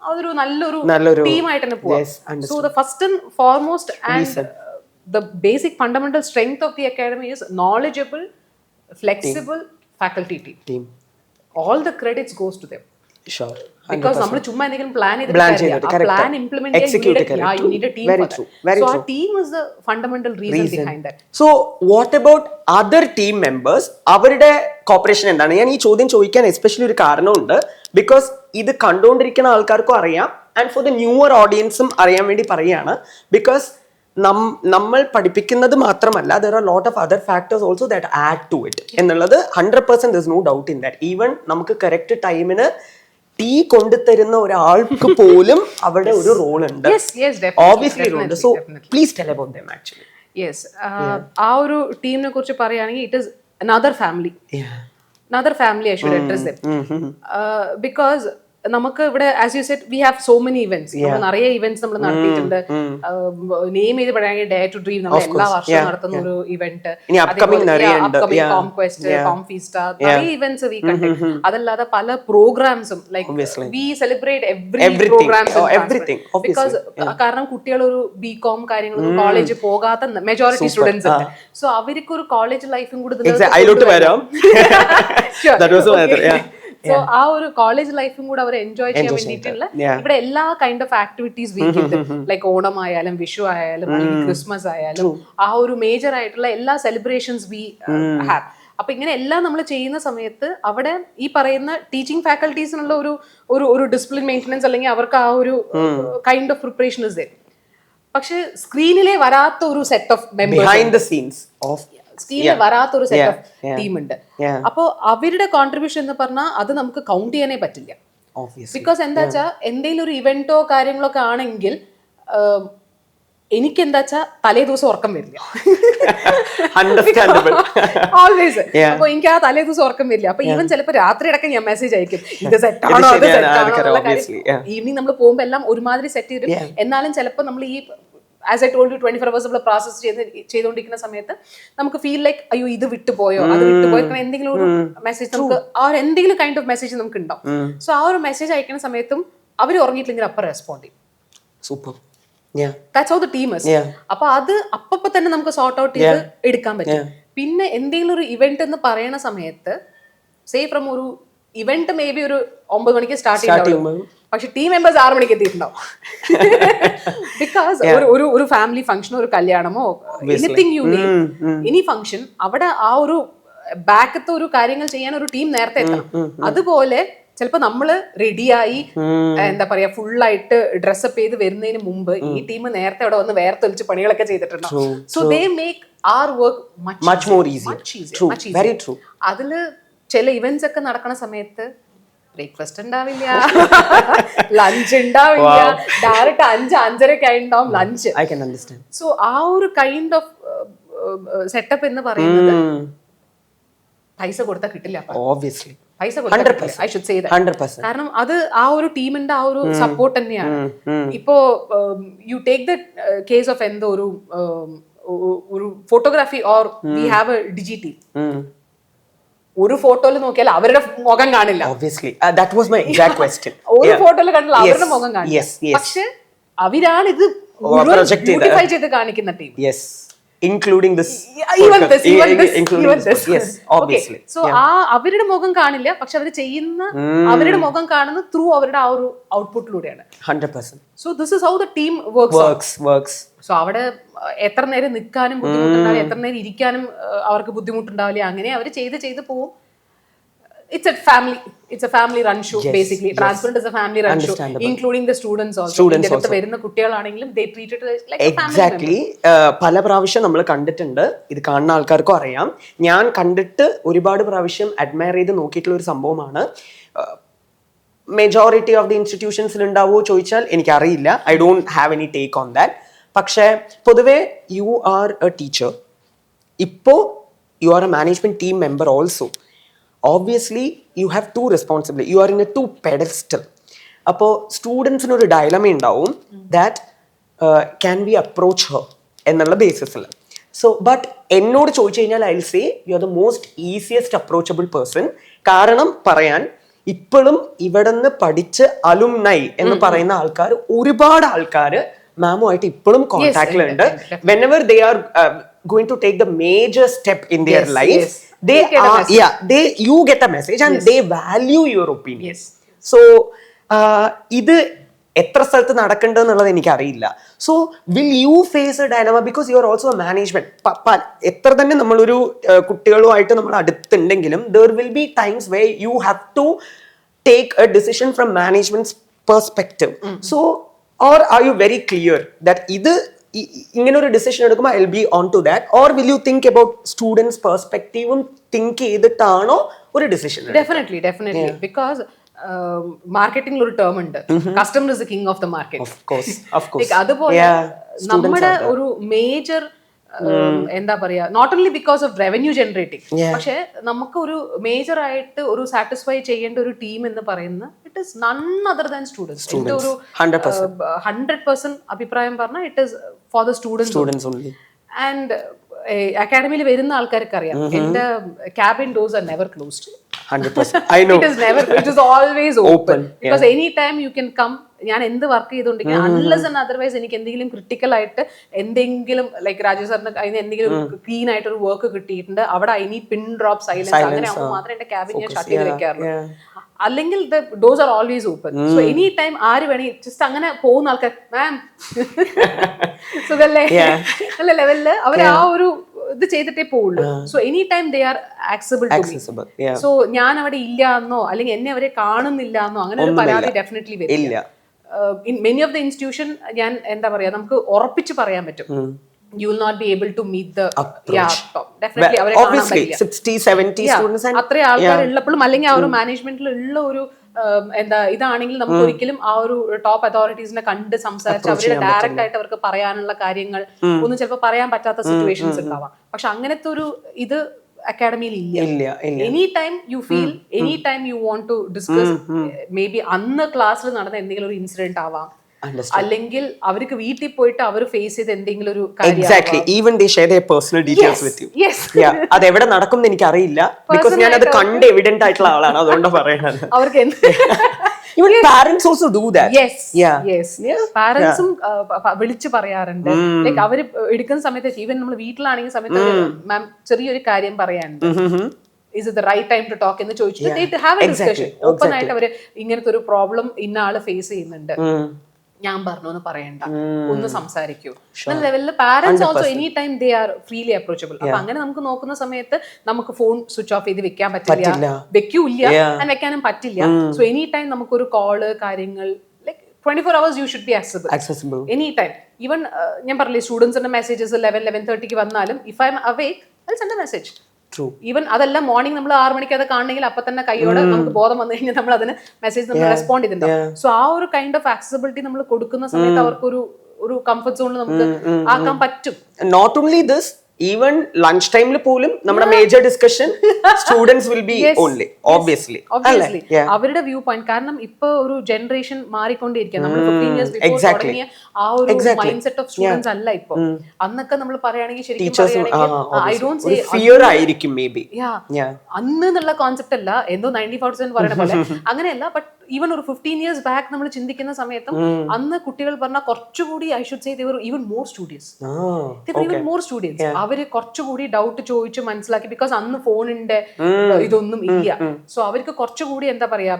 അതൊരു നല്ലൊരു ടീമായിട്ട് തന്നെ പോവാം. So the first and foremost and the basic fundamental strength of the academy is knowledgeable, flexible faculty team. All the credits goes to them. Sure. Because നമ്മൾ ചുമ്മാ എന്തെങ്കിലും പ്ലാൻ ചെയ്തിട്ട് പ്ലാൻ ഇംപ്ലിമെന്റ് ചെയ്യാൻ you need a team for that. So our team is the fundamental reason behind that. So what about other team members? അവരുടെ corporation എന്താണ്? ഞാൻ ഈ ചോദ്യം ചോദിക്കാൻ എസ്പെഷ്യലി ഒരു കാരണമുണ്ട്. ബിക്കോസ് ഇത് കണ്ടുകൊണ്ടിരിക്കുന്ന ആൾക്കാർക്കും അറിയാം, ആൻഡ് ഫോർ ദ ന്യൂവർ ഓഡിയൻസും അറിയാൻ വേണ്ടി പറയുകയാണ്. ബിക്കോസ് നമ്മൾ പഠിപ്പിക്കുന്നത് മാത്രമല്ല, there are lot of other factors also that add to it എന്നുള്ളത് 100% there's no doubt in that. Even നമുക്ക് കറക്റ്റ് ടൈമിന് ടീ കൊണ്ടുതരുന്ന ഒരാൾക്ക് പോലും അവിടെ ഒരു റോൾ ഉണ്ട്. Obviously ഉണ്ട്. So please tell about them actually. Yes, ആ ഒരു ടീമിനെ കുറിച്ച് പറയുകയാണെങ്കിൽ it is another family. Another family I should address them. Because നമുക്ക് ഇവിടെ as you Z we have so many events. നമ്മൾ നിറയെ ഇവന്റ്സ് നമ്മൾ നടത്തിയിട്ടുണ്ട്. നെയിം ചെയ്ത് പറയുകയാണെങ്കിൽ ഡേ ടു ഡ്രീം നമ്മൾ എല്ലാ വർഷവും നടത്തുന്ന ഒരു ഇവന്റ്, അപ്കമിംഗ് കോംക്വസ്റ്റ്, കോംഫീസ്റ്റ, നിറയെ ഇവന്റ്സ് വി കണ്ടക്ട്. അതല്ലാതെ പല പ്രോഗ്രാംസും like we celebrate every programs. Because കാരണം കുട്ടികൾ ഒരു ബികോം കാര്യങ്ങളും കോളേജ് പോകാത്ത മെജോറിറ്റി സ്റ്റുഡൻസ് ഉണ്ട്. സോ അവർക്ക് ഒരു കോളേജ് ലൈഫും കൂടി സോ ആ ഒരു കോളേജ് ലൈഫും കൂടെ അവർ എൻജോയ് ചെയ്യാൻ വേണ്ടിയിട്ടുള്ള ഇവിടെ എല്ലാ കൈൻഡ് ഓഫ് ആക്ടിവിറ്റീസ് വീക്കിൽ ലൈക്ക് ഓണം ആയാലും വിഷു ആയാലും അല്ലെങ്കിൽ ക്രിസ്മസ് ആയാലും ആ ഒരു മേജർ ആയിട്ടുള്ള എല്ലാ സെലിബ്രേഷൻസ് വി ഹാവ്. അപ്പൊ ഇങ്ങനെ എല്ലാം നമ്മൾ ചെയ്യുന്ന സമയത്ത് അവിടെ ഈ പറയുന്ന ടീച്ചിങ് ഫാക്കൽറ്റീസിനുള്ള ഒരു ഡിസിപ്ലിൻ മെയിൻ്റനൻസ് അല്ലെങ്കിൽ അവർക്ക് ആ ഒരു kind of preparation is there. പക്ഷെ സ്ക്രീനിലെ വരാത്ത ഒരു സെറ്റ് ഓഫ് മെമ്പേഴ്സ്, സ്ക്രീനിൽ വരാത്തൊരു സെറ്റ് ഓഫ് ടീം ഉണ്ട്. അപ്പോ അവരുടെ കോൺട്രിബ്യൂഷൻ എന്ന് പറഞ്ഞാൽ അത് നമുക്ക് കൗണ്ട് ചെയ്യാനേ പറ്റില്ല. ബിക്കോസ് എന്താ വെച്ചാൽ എന്തെങ്കിലും ഒരു ഇവന്റോ കാര്യങ്ങളോ ഒക്കെ ആണെങ്കിൽ എനിക്ക് എന്താ വെച്ചാൽ തലേ ദിവസം ഉറക്കം വരില്ല. ഓൾവേസ്. അപ്പൊ എനിക്ക് ആ തലേ ദിവസം ഉറക്കം വരില്ല. അപ്പൊ ഈവൻ ചിലപ്പോൾ രാത്രി അടക്കം ഞാൻ മെസ്സേജ് അയക്കും, ഇത് സെറ്റാണോ അത് സെറ്റാണോ. ഈവനിങ് നമ്മൾ പോകുമ്പോൾ എല്ലാം ഒരുമാതിരി സെറ്റ് ചെയ്തിട്ട് എന്നാലും ചിലപ്പോൾ നമ്മൾ ഈ as I told you 24 hours നമ്മൾ പ്രോസസ് ചെയ്തുകൊണ്ടിരിക്കുന്ന സമയത്ത് നമുക്ക് ഫീൽ ലൈക്ക് അയ്യോ ഇത് വിട്ടുപോയോ അത് വിട്ടുപോയോ, എന്തെങ്കിലും ഒരു മെസ്സേജ് നമുക്ക് ആ ഒരു എന്തെങ്കിലും കൈൻഡ് ഓഫ് മെസ്സേജ് നമുക്ക് ഉണ്ടാവും. സോ ആ ഒരു മെസ്സേജ് അയക്കുന്ന സമയത്തും അവർ ഉറങ്ങിയിട്ടില്ലെങ്കിൽ അപ്പം റെസ്പോണ്ട് ചെയ്യും. Super. That's how the team is. അപ്പൊ അത് അപ്പൊ തന്നെ നമുക്ക് സോർട്ട് ഔട്ട് ചെയ്ത് എടുക്കാൻ പറ്റും. പിന്നെ എന്തെങ്കിലും ഒരു ഇവന്റ് എന്ന് പറയുന്ന സമയത്ത് സേ ഫ്രം ഒരു ഇവന്റ് മേ ബി ഒരു 9 മണിക്ക് സ്റ്റാർട്ട് ചെയ്യും, പക്ഷെ ടീം മെമ്പേഴ്സ് 6 മണിക്ക് എത്തിയിട്ടുണ്ടാവും. ബിക്കോസ് ഒരു ഫാമിലി ഫംഗ്ഷനോ ഒരു കല്യാണമോ anything you name any function, അവിടെ ആ ഒരു ബാക്കത്തെ ഒരു കാര്യങ്ങൾ ചെയ്യാൻ ഒരു ടീം നേരത്തെ എത്തണം. അതുപോലെ ചിലപ്പോൾ നമ്മള് റെഡിയായി എന്താ പറയാ ഫുള്ളായിട്ട് ഡ്രസ്സപ്പ് ചെയ്ത് വരുന്നതിന് മുമ്പ് ഈ ടീം നേരത്തെ അവിടെ വന്ന് വേർത്തൊലിച്ച് പണികളൊക്കെ ചെയ്തിട്ടുണ്ടാവും. So they make our work much more easy. Very true. അതില് ചില ഇവന്റ്സ് ഒക്കെ നടക്കുന്ന സമയത്ത് ബ്രേക്ക്ഫാസ്റ്റ് ഉണ്ടാവില്ല, ലഞ്ച് ഉണ്ടാവില്ല, ഡയറക്റ്റ് 5-5:30 ആയിട്ടുണ്ടാവും lunch. I can understand. So ആ ഒരു കൈൻഡ് ഓഫ് സെറ്റപ്പ് എന്ന് പറയുന്നത് പൈസ കൊടുത്താൽ കിട്ടില്ല. Obviously. പൈസ കൊടുത്താൽ ഐ ഷുഡ് സേ ദാറ്റ്. 100%. കാരണം അത് ആ ഒരു ടീമിന്റെ ആ ഒരു സപ്പോർട്ട് തന്നെയാണ്. ഇപ്പോ you take the case of എന്തോ ഒരു photography or we have a digi team. ഒരു ഫോട്ടോയിൽ നോക്കിയാൽ അവരുടെ മുഖം കാണില്ല. Obviously. That was my exact question. ഒരു ഫോട്ടോയിൽ കണ്ടില്ല അവരുടെ മുഖം കാണില്ല. പക്ഷെ അവരാണ് ഇത് ബ്യൂട്ടിഫൈ ചെയ്ത് കാണിക്കുന്ന team. Yes. Including this. Even this. Yes, obviously. So അവരുടെ മുഖം കാണില്ല, പക്ഷെ അവർ ചെയ്യുന്ന അവരുടെ മുഖം കാണുന്ന ത്രൂ അവരുടെ ആ ഒരു ഔട്ട്പുട്ടിലൂടെയാണ്. 100%. So this is how the team works. So അവിടെ എത്ര നേരം നിൽക്കാനും ബുദ്ധിമുട്ടുണ്ടാവില്ല, എത്ര നേരം ഇരിക്കാനും അവർക്ക് ബുദ്ധിമുട്ടുണ്ടാവില്ല. അങ്ങനെ അവർ ചെയ്ത് പോകും. It's a family run show basically. Transparent is a family run show, including the students also. ഇതിനകത്ത് വരുന്ന കുട്ടികളാണെങ്കിലും they treat it like a family. Exactly. പല പ്രാവശ്യം നമ്മൾ കണ്ടിട്ടുണ്ട്. ഇത് കാണുന്ന ആൾക്കാർക്കും അറിയാം. ഞാൻ കണ്ടിട്ട് ഒരുപാട് പ്രാവശ്യം അഡ്മയർ ചെയ്ത് നോക്കിയിട്ടുള്ള ഒരു സംഭവമാണ്. മെജോറിറ്റി ഓഫ് ദി ഇൻസ്റ്റിറ്റ്യൂഷൻസിൽ ഉണ്ടാവുമോ ചോദിച്ചാൽ എനിക്കറിയില്ല. I don't have any take on that. പക്ഷേ പൊതുവേ യു ആർ എ ടീച്ചർ. ഇപ്പോൾ you are A management team member also. Obviously, you have two responsibilities. You are in a two pedestal. അപ്പോൾ സ്റ്റുഡൻസിനൊരു dilemma ഉണ്ടാവും that can we approach Har എന്നുള്ള ബേസിസിൽ. So but എന്നോട് ചോദിച്ചു കഴിഞ്ഞാൽ I will say you are the most easiest approachable person. കാരണം പറയാൻ ഇപ്പോഴും ഇവിടെ നിന്ന് പഠിച്ച് അലുംനൈ എന്ന് പറയുന്ന ആൾക്കാർ ഒരുപാട് ആൾക്കാർ മാമുമായിട്ട് ഇപ്പോഴും കോൺടാക്റ്റിലുണ്ട്. whenever they are going to take the major step in their life, you get a message and they value your opinion. So ഇത് എത്ര സ്ഥലത്ത് നടക്കേണ്ടതെന്നുള്ളത് എനിക്കറിയില്ല. So will you face a dilemma because you are also a management. എത്ര തന്നെ നമ്മളൊരു കുട്ടികളുമായിട്ട് നമ്മൾ അടുത്തുണ്ടെങ്കിലും there will be times where you have to take a decision from management's perspective. So or are you very clear that ഇത് ഇങ്ങനെ ഒരു decision എടുക്കുമ്പോൾ I will be on to that, or will you think about students പെർസ്പെക്റ്റീവും think ചെയ്തിട്ടാണോ ഒരു decision? Definitely because മാർക്കറ്റിംഗിൽ ഒരു term ഉണ്ട്, customer is the king of the market. അതുപോലെ നമ്മുടെ ഒരു മേജർ എന്താ പറയാ, not only because of revenue generating, പക്ഷെ നമുക്ക് ഒരു മേജർ ആയിട്ട് ഒരു സാറ്റിസ്ഫൈ ചെയ്യേണ്ട ഒരു ടീം എന്ന് പറയുന്ന it is none other than students. എന്റെ ഒരു 100% അഭിപ്രായം പറഞ്ഞാൽ it is for the students only. And അക്കാഡമിയിൽ വരുന്ന ആൾക്കാർക്ക് അറിയാം എന്റെ cabin doors are never closed. 100%. I know. It is always open. Because anytime you can come. ഞാൻ എന്ത് വർക്ക് ചെയ്തോണ്ടിരിക്കും അൺലെസ് ആൻഡ് അതർവൈസ് എനിക്ക് എന്തെങ്കിലും ക്രിട്ടിക്കൽ ആയിട്ട് എന്തെങ്കിലും ലൈക്ക് രാജു സാറിന് അതിന് എന്തെങ്കിലും ക്ലീൻ ആയിട്ട് ഒരു വർക്ക് കിട്ടിയിട്ടുണ്ട്, അവിടെ I need pin drop silence, അങ്ങനെ ആകുമ്പോൾ മാത്രമേ എന്റെ ക്യാബിൻ ഞാൻ ഷട്ട് ചെയ്ത് വെക്കാറുള്ളൂ. അല്ലെങ്കിൽ the doors are always open. So any time ആര് വേണമെങ്കിൽ ജസ്റ്റ് അങ്ങനെ പോകുന്ന ആൾക്കാർ മാം സുഖല്ലേ അല്ല ലെവലില് അവർ ആ ഒരു ഇത് ചെയ്തിട്ടേ പോവുള്ളൂ. So any time they are accessible to me. So ഞാൻ അവിടെ ഇല്ല എന്നോ അല്ലെങ്കിൽ എന്നെ അവരെ കാണുന്നില്ല എന്നോ അങ്ങനെ ഒരു പരാതി ഡെഫിനറ്റ്ലി വരില്ല. In many of the institution ഞാൻ എന്താ പറയാ നമുക്ക് ഉറപ്പിച്ച് പറയാൻ പറ്റും you will not be able to meet the top. Definitely അവരെ കാണാൻ പറ്റില്ല. 60-70 students and അത്ര ആൾക്കാർ ഉള്ളപ്പോഴും അല്ലെങ്കിൽ ആ ഒരു മാനേജ്മെന്റിൽ ഉള്ള ഒരു എന്താ ഇതാണെങ്കിൽ നമുക്ക് ഒരിക്കലും ആ ഒരു ടോപ്പ് അതോറിറ്റീസിനെ കണ്ട് സംസാരിച്ച് അവരുടെ ഡയറക്റ്റ് ആയിട്ട് അവർക്ക് പറയാനുള്ള കാര്യങ്ങൾ ഒന്നും ചിലപ്പോൾ പറയാൻ പറ്റാത്ത സിറ്റുവേഷൻസ് ഉണ്ടാവാം. പക്ഷെ അങ്ങനത്തെ ഒരു ഇത് അക്കാഡമിയിൽ ഇല്ല. Any time you feel, any time you want to discuss, maybe അന്ന് ക്ലാസ്സിൽ നടന്ന എന്തെങ്കിലും ഒരു ഇൻസിഡന്റ് ആവാം, അല്ലെങ്കിൽ അവർക്ക് വീട്ടിൽ പോയിട്ട് അവർ ഫേസ് ചെയ്ത എന്തെങ്കിലും ഒരു അത് എവിടെ നടക്കും എന്ന് എനിക്ക് അറിയില്ല. ബിക്കോസ് ഞാൻ അത് കണ്ട് എവിഡന്റ് ആയിട്ടുള്ള ആളാണ്, അതുകൊണ്ട് പറയുന്നത്. അവർക്ക് Even parents also do that. Yes. പാരന്റ്സും വിളിച്ചു പറയാറുണ്ട്. ലൈക്ക് അവര് എടുക്കുന്ന സമയത്ത് ഈവൻ നമ്മൾ വീട്ടിലാണെങ്കിൽ സമയത്ത് മാം ചെറിയൊരു കാര്യം പറയാനുണ്ട്, is it the right time to talk എന്ന് ചോദിച്ചിട്ട് they have a discussion. Open ആയിട്ട് അവര് ഇങ്ങനത്തെ ഒരു പ്രോബ്ലം ഇന്ന ആള് ഫേസ് ചെയ്യുന്നുണ്ട്, ഞാൻ പറഞ്ഞു എന്ന് പറയണ്ട, ഒന്ന് സംസാരിക്കൂ എന്ന ലെവലിൽ parents also any time they R freely approachable. അപ്പൊ അങ്ങനെ നമുക്ക് നോക്കുന്ന സമയത്ത് നമുക്ക് ഫോൺ സ്വിച്ച് ഓഫ് ചെയ്ത് വെക്കാൻ പറ്റില്ല, വെക്കൂല്ല, വെക്കാനും പറ്റില്ല. സോ എനി ടൈം നമുക്കൊരു കോള് കാര്യങ്ങൾ 24 hours you should be accessible anytime. Even ഞാൻ പറഞ്ഞില്ലേ സ്റ്റുഡൻസിന്റെ മെസ്സേജസ് 11:30 വന്നാലും if I M awake I'll send a message. Even അതല്ല മോർണിംഗ് നമ്മൾ 6 മണിക്ക് അത് കാണണമെങ്കിൽ അപ്പൊ തന്നെ കൈയോടെ നമുക്ക് ബോധം വന്നു കഴിഞ്ഞാൽ നമ്മൾ അതിന് മെസ്സേജ് നമ്മൾ റെസ്പോണ്ട് ചെയ്തിട്ടുണ്ടാവും. സോ ആ ഒരു കൈൻഡ് ഓഫ് ആക്സസിബിലിറ്റി നമ്മൾ കൊടുക്കുന്ന സമയത്ത് അവർക്ക് ഒരു കംഫർട്ട് സോണിൽ നമുക്ക് ആക്കാൻ പറ്റും. Not only this, even lunch ടൈമിൽ പോലും നമ്മുടെ major discussion students will be only obviously അവരുടെ വ്യൂ പോയിന്റ്. കാരണം ഇപ്പൊ ഒരു ജനറേഷൻ മാറിക്കൊണ്ടിരിക്കുകയാണ്. നമ്മൾ 15 years before തുടങ്ങിയ ആ ഒരു മൈൻഡ് സെറ്റ് ഓഫ് സ്റ്റുഡൻസ് അല്ല ഇപ്പൊ. അന്നൊക്കെ നമ്മൾ പറയുകയാണെങ്കിൽ ശരിക്കും ഐ ഡോണ്ട് സേ ഫിയർ ആയിരിക്കും മേ ബി. അന്ന് എന്നുള്ള കോൺസെപ്റ്റ് അല്ല, എന്തോ 94% പറയുന്ന പോലെ അങ്ങനെയല്ല. ബട്ട് ഈവൻ ഒരു 15 years ബാക്ക് നമ്മൾ ചിന്തിക്കുന്ന സമയത്തും അന്ന് കുട്ടികൾ പറഞ്ഞ കുറച്ചുകൂടി I should say they were even more studious. അവര് കുറച്ചുകൂടി ഡൗട്ട് ചോദിച്ചു മനസ്സിലാക്കി. ബിക്കോസ് അന്ന് ഫോണിന്റെ ഇതൊന്നും ഇല്ല. സോ അവർക്ക് കുറച്ചുകൂടി എന്താ പറയാ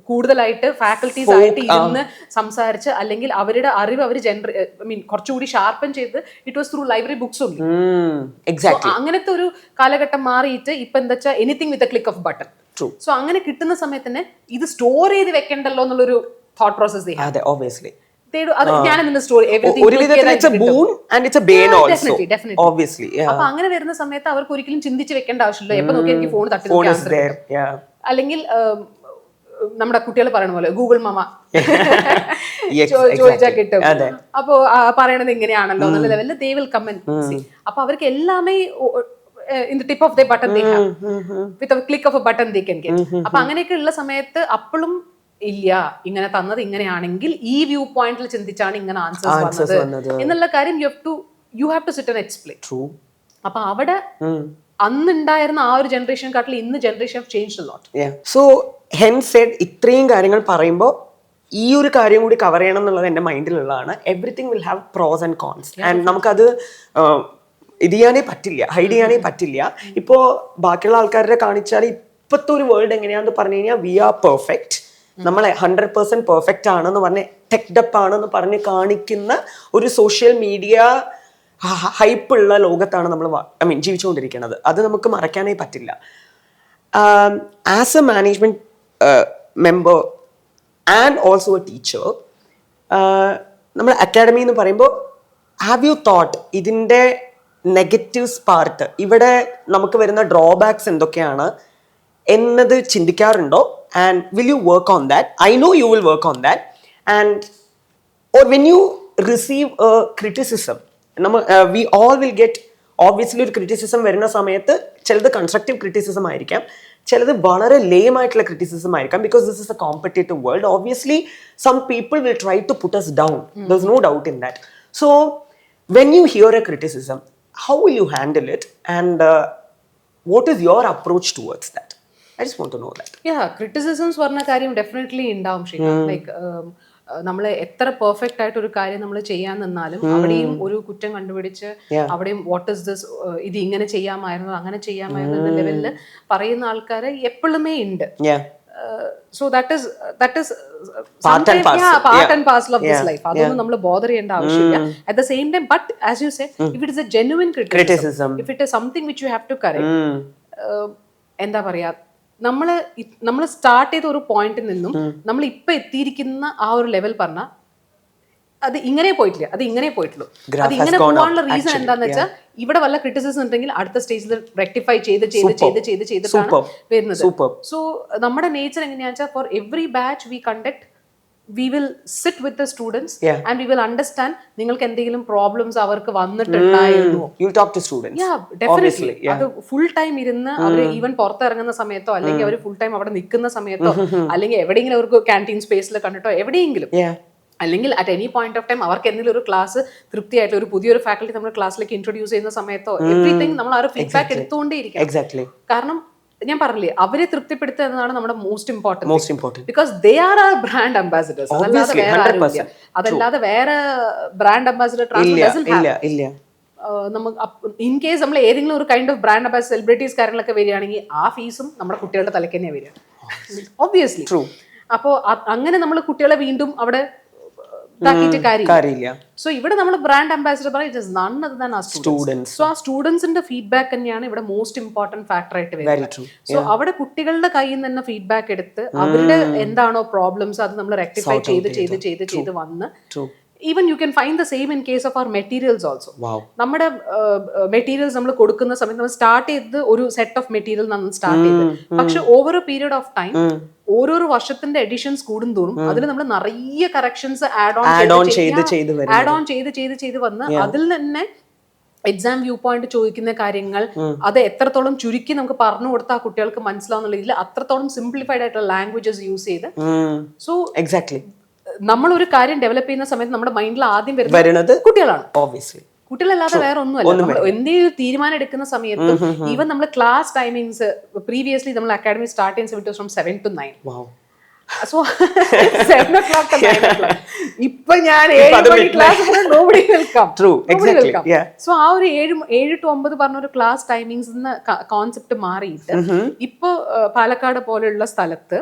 കൂടുതലായിട്ട് ഫാക്കൽറ്റീസ് ആയിട്ട് ഇരുന്ന് സംസാരിച്ച് അല്ലെങ്കിൽ അവരുടെ അറിവ് അവർ കുറച്ചുകൂടി ഷാർപ്പൻ ചെയ്ത് it was through library books ഉണ്ട്. അങ്ങനത്തെ ഒരു കാലഘട്ടം മാറിയിട്ട് ഇപ്പൊ എന്താ വെച്ചാൽ anything with a click of button. So അങ്ങനെ കിട്ടുന്ന സമയത്ത് തന്നെ ഇത് സ്റ്റോർ ചെയ്ത് വെക്കണ്ടല്ലോ എന്നുള്ളൊരു തോട്ട് പ്രോസസ്. അപ്പൊ അങ്ങനെ വരുന്ന സമയത്ത് അവർക്ക് ഒരിക്കലും ചിന്തിച്ച് വെക്കേണ്ട ആവശ്യമില്ല. എപ്പൊ നോക്കി എനിക്ക് ഫോൺ തട്ടി അല്ലെങ്കിൽ നമ്മുടെ കുട്ടികൾ പറയണ പോലെ ഗൂഗിൾ മാമ ചോദിച്ചാൽ കിട്ടും. അപ്പൊ പറയണത് ഇങ്ങനെയാണല്ലോ എന്നുള്ള ലെവലിൽ they will come and see. അപ്പൊ അവർക്ക് എല്ലാമേ in the tip of their button they have. With a click of a button they can get. അപ്പൊ അങ്ങനെയൊക്കെ ഉള്ള സമയത്ത് അപ്പോഴും ഇല്ല ഇങ്ങനെ തന്നത് ഇങ്ങനെയാണെങ്കിൽ ഈ വ്യൂ പോയിന്റിൽ ചിന്തിച്ചാണ് ഇങ്ങനെ ആൻസേഴ്സ് വന്നത് എന്നുള്ള കാര്യം you have to sit and explain. അപ്പൊ അവിടെ അന്നുണ്ടായിരുന്ന ആ ഒരു ജനറേഷൻ കാട്ടിൽ ഇന്ന് generation have changed a lot. So hence said ഇത്രയും കാര്യങ്ങൾ പറയുമ്പോൾ ഈ ഒരു കാര്യം കൂടി കവർ ചെയ്യണം എന്നുള്ളത് എൻ്റെ മൈൻഡിലുള്ളതാണ്. Everything will have pros and cons and നമുക്കത് ഇത് ചെയ്യാനേ പറ്റില്ല, ഹൈഡ് ചെയ്യാനേ പറ്റില്ല. ഇപ്പോ ബാക്കിയുള്ള ആൾക്കാരെ കാണിച്ചാൽ ഇപ്പോഴത്തെ ഒരു വേൾഡ് എങ്ങനെയാണെന്ന് പറഞ്ഞു കഴിഞ്ഞാൽ വി ആർ പെർഫെക്റ്റ്, നമ്മളെ 100% പെർഫെക്റ്റ് ആണെന്ന് പറഞ്ഞ് ടെക്ഡപ്പ് ആണെന്ന് പറഞ്ഞ് കാണിക്കുന്ന ഒരു സോഷ്യൽ മീഡിയ ഹൈപ്പുള്ള ലോകത്താണ് നമ്മൾ ജീവിച്ചുകൊണ്ടിരിക്കുന്നത്. അത് നമുക്ക് മറക്കാനേ പറ്റില്ല. As a management member and also a teacher, നമ്മൾ അക്കാഡമി എന്ന് പറയുമ്പോൾ ഹാവ് യു തോട്ട് ഇതിൻ്റെ നെഗറ്റീവ്സ് പാർട്ട്, ഇവിടെ നമുക്ക് വരുന്ന ഡ്രോബാക്സ് എന്തൊക്കെയാണ് എന്നത് ചിന്തിക്കാറുണ്ടോ? And will you work on that? I know you will work on that. And or when you receive a criticism, we all will get obviously ഒരു criticism വരുന്ന സമയത്ത് ചിലത് കൺസ്ട്രക്റ്റീവ് ക്രിറ്റിസിസം ആയിരിക്കാം, ചിലത് വളരെ ലെയിം ആയിട്ടുള്ള ക്രിറ്റിസിസം ആയിരിക്കാം. Because this is a competitive world. Obviously some people will try to put us down. There's no doubt in that. So when you hear a criticism, how will you handle it, and what is your approach towards that? I just want to know that. Criticisms പറഞ്ഞ കാര്യം definitely ഉണ്ടാവും. Like നമ്മൾ എത്ര perfect ആയിട്ട് ഒരു കാര്യം നമ്മൾ ചെയ്യാൻ നിന്നാലും അവിടെയും ഒരു കുറ്റം കണ്ടുപിടിച്ച് അവിടെയും വാട്ട് ഇസ് ദിസ്, ഇത് ഇങ്ങനെ ചെയ്യാമായിരുന്നു അങ്ങനെ ചെയ്യാമായിരുന്നു എന്ന ലെവലിൽ പറയുന്ന ആൾക്കാർ എപ്പോഴുമേ ഉണ്ട്. So that is part and parcel of this life. അതൊന്നും നമ്മൾ ബോദർ ചെയ്യേണ്ട ആവശ്യമില്ല. At the same time, but as you say, if it is a genuine criticism, if it is something which you have to correct, എന്താ പറയാ, നമ്മൾ start ചെയ്ത ഒരു പോയിന്റിൽ നിന്നും നമ്മൾ ഇപ്പൊ എത്തിയിരിക്കുന്ന ആ ഒരു ലെവൽ പറഞ്ഞ അത് ഇങ്ങനെ പോയിട്ടില്ല, അത് ഇങ്ങനെ പോയിട്ടുള്ളൂ. അത് ഇങ്ങനെ പോകാനുള്ള റീസൺ എന്താന്ന് വെച്ചാൽ ഇവിടെ വല്ല ക്രിറ്റിസിസം ഉണ്ടെങ്കിൽ അടുത്ത സ്റ്റേജിൽ റെക്ടിഫൈ ചെയ്തിട്ടാണ് വരുന്നത്. സോ നമ്മുടെ നേച്ചർ എങ്ങനെയാണെന്ന് വെച്ചാൽ for every batch V conduct, we will sit with the students and we will understand നിങ്ങൾക്ക് എന്തെങ്കിലും പ്രോബ്ലംസ് അവർക്ക് വന്നിട്ടുണ്ടായിരുന്നു. You talk to students. Definitely. അത് ഫുൾ ടൈം ഇരുന്ന് അവർ ഈവൻ പുറത്തിറങ്ങുന്ന സമയത്തോ അല്ലെങ്കിൽ അവർ ഫുൾ ടൈം അവിടെ നിൽക്കുന്ന സമയത്തോ അല്ലെങ്കിൽ എവിടെയെങ്കിലും അവർക്ക് ക്യാൻറ്റീൻ സ്പേസിൽ കണ്ടിട്ടോ എവിടെയെങ്കിലും, അല്ലെങ്കിൽ at any point of time അവർക്ക് എന്തെങ്കിലും ഒരു ക്ലാസ് തൃപ്തിയായിട്ട് ഒരു പുതിയൊരു ഫാക്കൽറ്റി നമ്മുടെ ക്ലാസ്സിലേക്ക് ഇൻട്രൊഡ്യൂസ് ചെയ്യുന്ന സമയത്തോ എവറിത്തിങ് നമ്മൾ ആ ഒരു ഫീഡ്ബാക്ക് എടുത്തുകൊണ്ടേയിരിക്കും. കാരണം ഞാൻ പറഞ്ഞില്ലേ, അവരെ തൃപ്തിപ്പെടുത്തുക എന്നതാണ് നമ്മുടെ most important. Because they are are brand ambassadors. അതല്ലാതെ വേറെ ബ്രാൻഡ് അംബാസിഡർ നമുക്ക് ഇൻ കേസ് നമ്മൾ ഏതെങ്കിലും ഒരു kind of brand ambassador celebrities കാര്യങ്ങളൊക്കെ വരികയാണെങ്കിൽ ആ ഫീസും നമ്മുടെ കുട്ടികളുടെ തലക്ക് തന്നെയാണ് വരിക, ഒബ്വിയസ്ലി. അപ്പോൾ അങ്ങനെ നമ്മൾ കുട്ടികളെ വീണ്ടും അവിടെ ഇതാക്കിയിട്ട് കാര്യമില്ല. കാര്യമില്ല. സോ ഇവിടെ നമ്മൾ ബ്രാൻഡ് അംബാസിഡർ പറയും it is none other than ആ സ്റ്റുഡൻസ്. സോ ആ സ്റ്റുഡൻസിന്റെ ഫീഡ്ബാക്ക് തന്നെയാണ് ഇവിടെ മോസ്റ്റ് ഇമ്പോർട്ടന്റ് ഫാക്ടർ ആയിട്ട് വരുന്നത്. സോ അവിടെ കുട്ടികളുടെ കയ്യിൽ നിന്ന് തന്നെ ഫീഡ്ബാക്ക് എടുത്ത് അവരുടെ എന്താണോ പ്രോബ്ലംസ് അത് നമ്മൾ റെക്ടിഫൈ ചെയ്ത് വന്ന് even you can find the same in case of our materials also. നമ്മുടെ മെറ്റീരിയൽസ് നമ്മൾ കൊടുക്കുന്ന സമയത്ത് നമ്മൾ സ്റ്റാർട്ട് ചെയ്ത് ഒരു സെറ്റ് ഓഫ് മെറ്റീരിയൽ നമ്മൾ സ്റ്റാർട്ട് ചെയ്ത്, പക്ഷെ over a period of time ഓരോരോ വർഷത്തിന്റെ എഡിഷൻസ് കൂടുന്തോറും അതിൽ നമ്മൾ നിറയെ കറക്ഷൻസ് ആഡ് ഓൺ ചെയ്ത് വന്ന് അതിൽ തന്നെ എക്സാം വ്യൂ പോയിന്റ് ചോദിക്കുന്ന കാര്യങ്ങൾ അത് എത്രത്തോളം ചുരുക്കി നമുക്ക് പറഞ്ഞു കൊടുത്താൽ കുട്ടികൾക്ക് മനസ്സിലാവുന്ന രീതിയിൽ അത്രത്തോളം സിംപ്ലിഫൈഡ് ആയിട്ടുള്ള ലാംഗ്വേജസ് യൂസ് ചെയ്ത്. സോ എക്സാക്ട്ലി നമ്മൾ ഒരു കാര്യം ഡെവലപ്പ് ചെയ്യുന്ന സമയത്ത് നമ്മുടെ മൈൻഡിൽ ആദ്യം വരുന്നത് കുട്ടികളാണ്. ഓബ്വിയസ്ലി കുട്ടികളല്ലാതെ വേറെ ഒന്നുമല്ല. നമ്മൾ എന്തെങ്കിലും തീരുമാനം എടുക്കുന്ന സമയത്ത് ഈവൻ നമ്മൾ ക്ലാസ് ടൈമിങ്സ് പ്രീവിയസ്ലി നമ്മൾ അക്കാഡമി സ്റ്റാർട്ട് ചെയ്യുന്ന സമയത്ത് from 7 to 9. So 7 o'clock to 9 o'clock. ഇപ്പൊ ഞാൻ 7 മണി ക്ലാസ് nobody will come. സോ ആ ഒരു 7 to 9 പറഞ്ഞ ഒരു ക്ലാസ് ടൈമിങ്സ് എന്ന കോൺസെപ്റ്റ് മാറിയിട്ട് ഇപ്പൊ പാലക്കാട് പോലെയുള്ള സ്ഥലത്ത്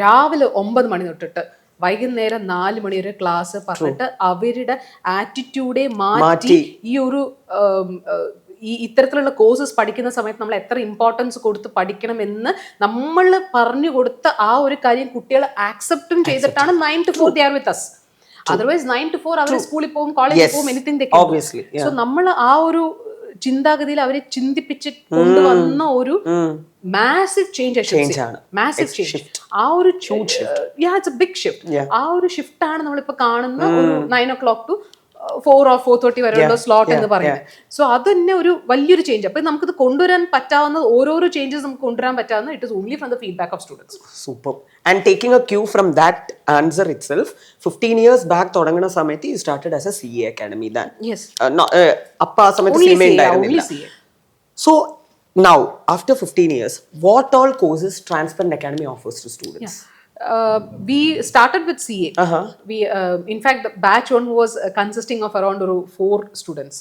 രാവിലെ 9 മണി തൊട്ടിട്ട് വൈകുന്നേരം 4 മണി വരെ ക്ലാസ് പറഞ്ഞിട്ട് അവരുടെ ആറ്റിറ്റ്യൂഡെ മാറ്റി ഈ ഒരു ഇത്തരത്തിലുള്ള കോഴ്സസ് പഠിക്കുന്ന സമയത്ത് നമ്മൾ എത്ര ഇമ്പോർട്ടൻസ് കൊടുത്ത് പഠിക്കണം എന്ന് നമ്മൾ പറഞ്ഞു കൊടുത്ത ആ ഒരു കാര്യം കുട്ടികൾ ആക്സെപ്റ്റും ചെയ്തിട്ടാണ് 9 to 4 they are with us. Otherwise 9 to 4 അവർ സ്കൂളിൽ പോകും, കോളേജിൽ പോകും, anything they can do. So നമ്മൾ ആ ഒരു ചിന്താഗതിയിൽ അവരെ ചിന്തിപ്പിച്ച് കൊണ്ടുവന്ന ഒരു മാസീവ് ചേഞ്ച് ആണ്. Massive change. ആ ഒരു ഇറ്റ്സ് എ ബിഗ് ഷിഫ്റ്റ്. ആ ഒരു ഷിഫ്റ്റ് ആണ് നമ്മളിപ്പോ കാണുന്ന ഒരു 9 o'clock to 4 or 4:30 വരെയുള്ള സ്ലോട്ട് എന്ന് പറയുന്നത്. സോ അത് തന്നെ ഒരു വലിയൊരു ചേഞ്ച്. അപ്പൊ നമുക്കിത് കൊണ്ടുവരാൻ പറ്റാവുന്ന ഓരോരോ ചേഞ്ചസ് നമുക്ക് കൊണ്ടുവരാൻ പറ്റാവുന്ന it is only from the feedback of students. Super. And taking a cue from that answer itself 15 years back തുടങ്ങുന്ന സമയത്ത് you started as a CA academy. അപ്പൊ ആ സമയത്ത് CMA ഉണ്ടായിരുന്നില്ല. So now after 15 years what all courses Transparent Academy offers to students? We started with CA. We in fact the batch 1 was consisting of around 4 students.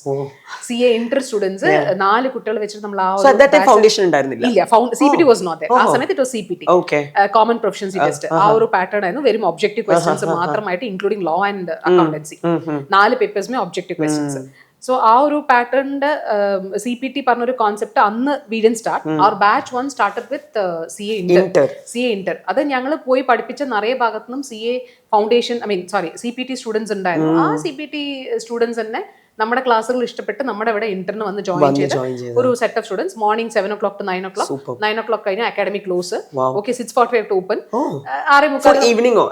CA inter students 4 കുട്ടികൾ വെച്ചിട്ട് നമ്മൾ ആ so at that time foundation ഉണ്ടായിരുന്നില്ല. ഇല്ല, CPT was not there. ആ സമയത്ത് it was CPT, common proficiency test. ആ ഒരു പാറ്റേൺ ആയിരുന്നു. വെറും ഒബ്ജക്റ്റീവ് ക്വസ്റ്റ്യൻസ് മാത്രമായിട്ട് including law and accountancy 4 papers മേ ഒബ്ജക്റ്റീവ് ക്വസ്റ്റ്യൻസ്. സോ ആ ഒരു പാറ്റേണിന്റെ CPT പറഞ്ഞൊരു കോൺസെപ്റ്റ് അന്ന് വി ഡിഡ്ന്റ് സ്റ്റാർട്ട്. അവർ batch 1 started with CA inter. അത് ഞങ്ങൾ പോയി പഠിപ്പിച്ച നിറയെ ഭാഗത്തു നിന്നും CA ഫൗണ്ടേഷൻ CPT സ്റ്റുഡൻസ് ഉണ്ടായിരുന്നു. ആ CPT സ്റ്റുഡൻസ് തന്നെ നമ്മുടെ ക്ലാസ്സുകൾ ഇഷ്ടപ്പെട്ട് നമ്മുടെ ഇവിടെ ഇന്റർന് വന്ന് ജോയിൻ ചെയ്ത ഒരു set of students. Morning 7 o'clock to 9 o'clock. 9 o'clock കഴിഞ്ഞ academy close. 6:45 to open. 6:45 evening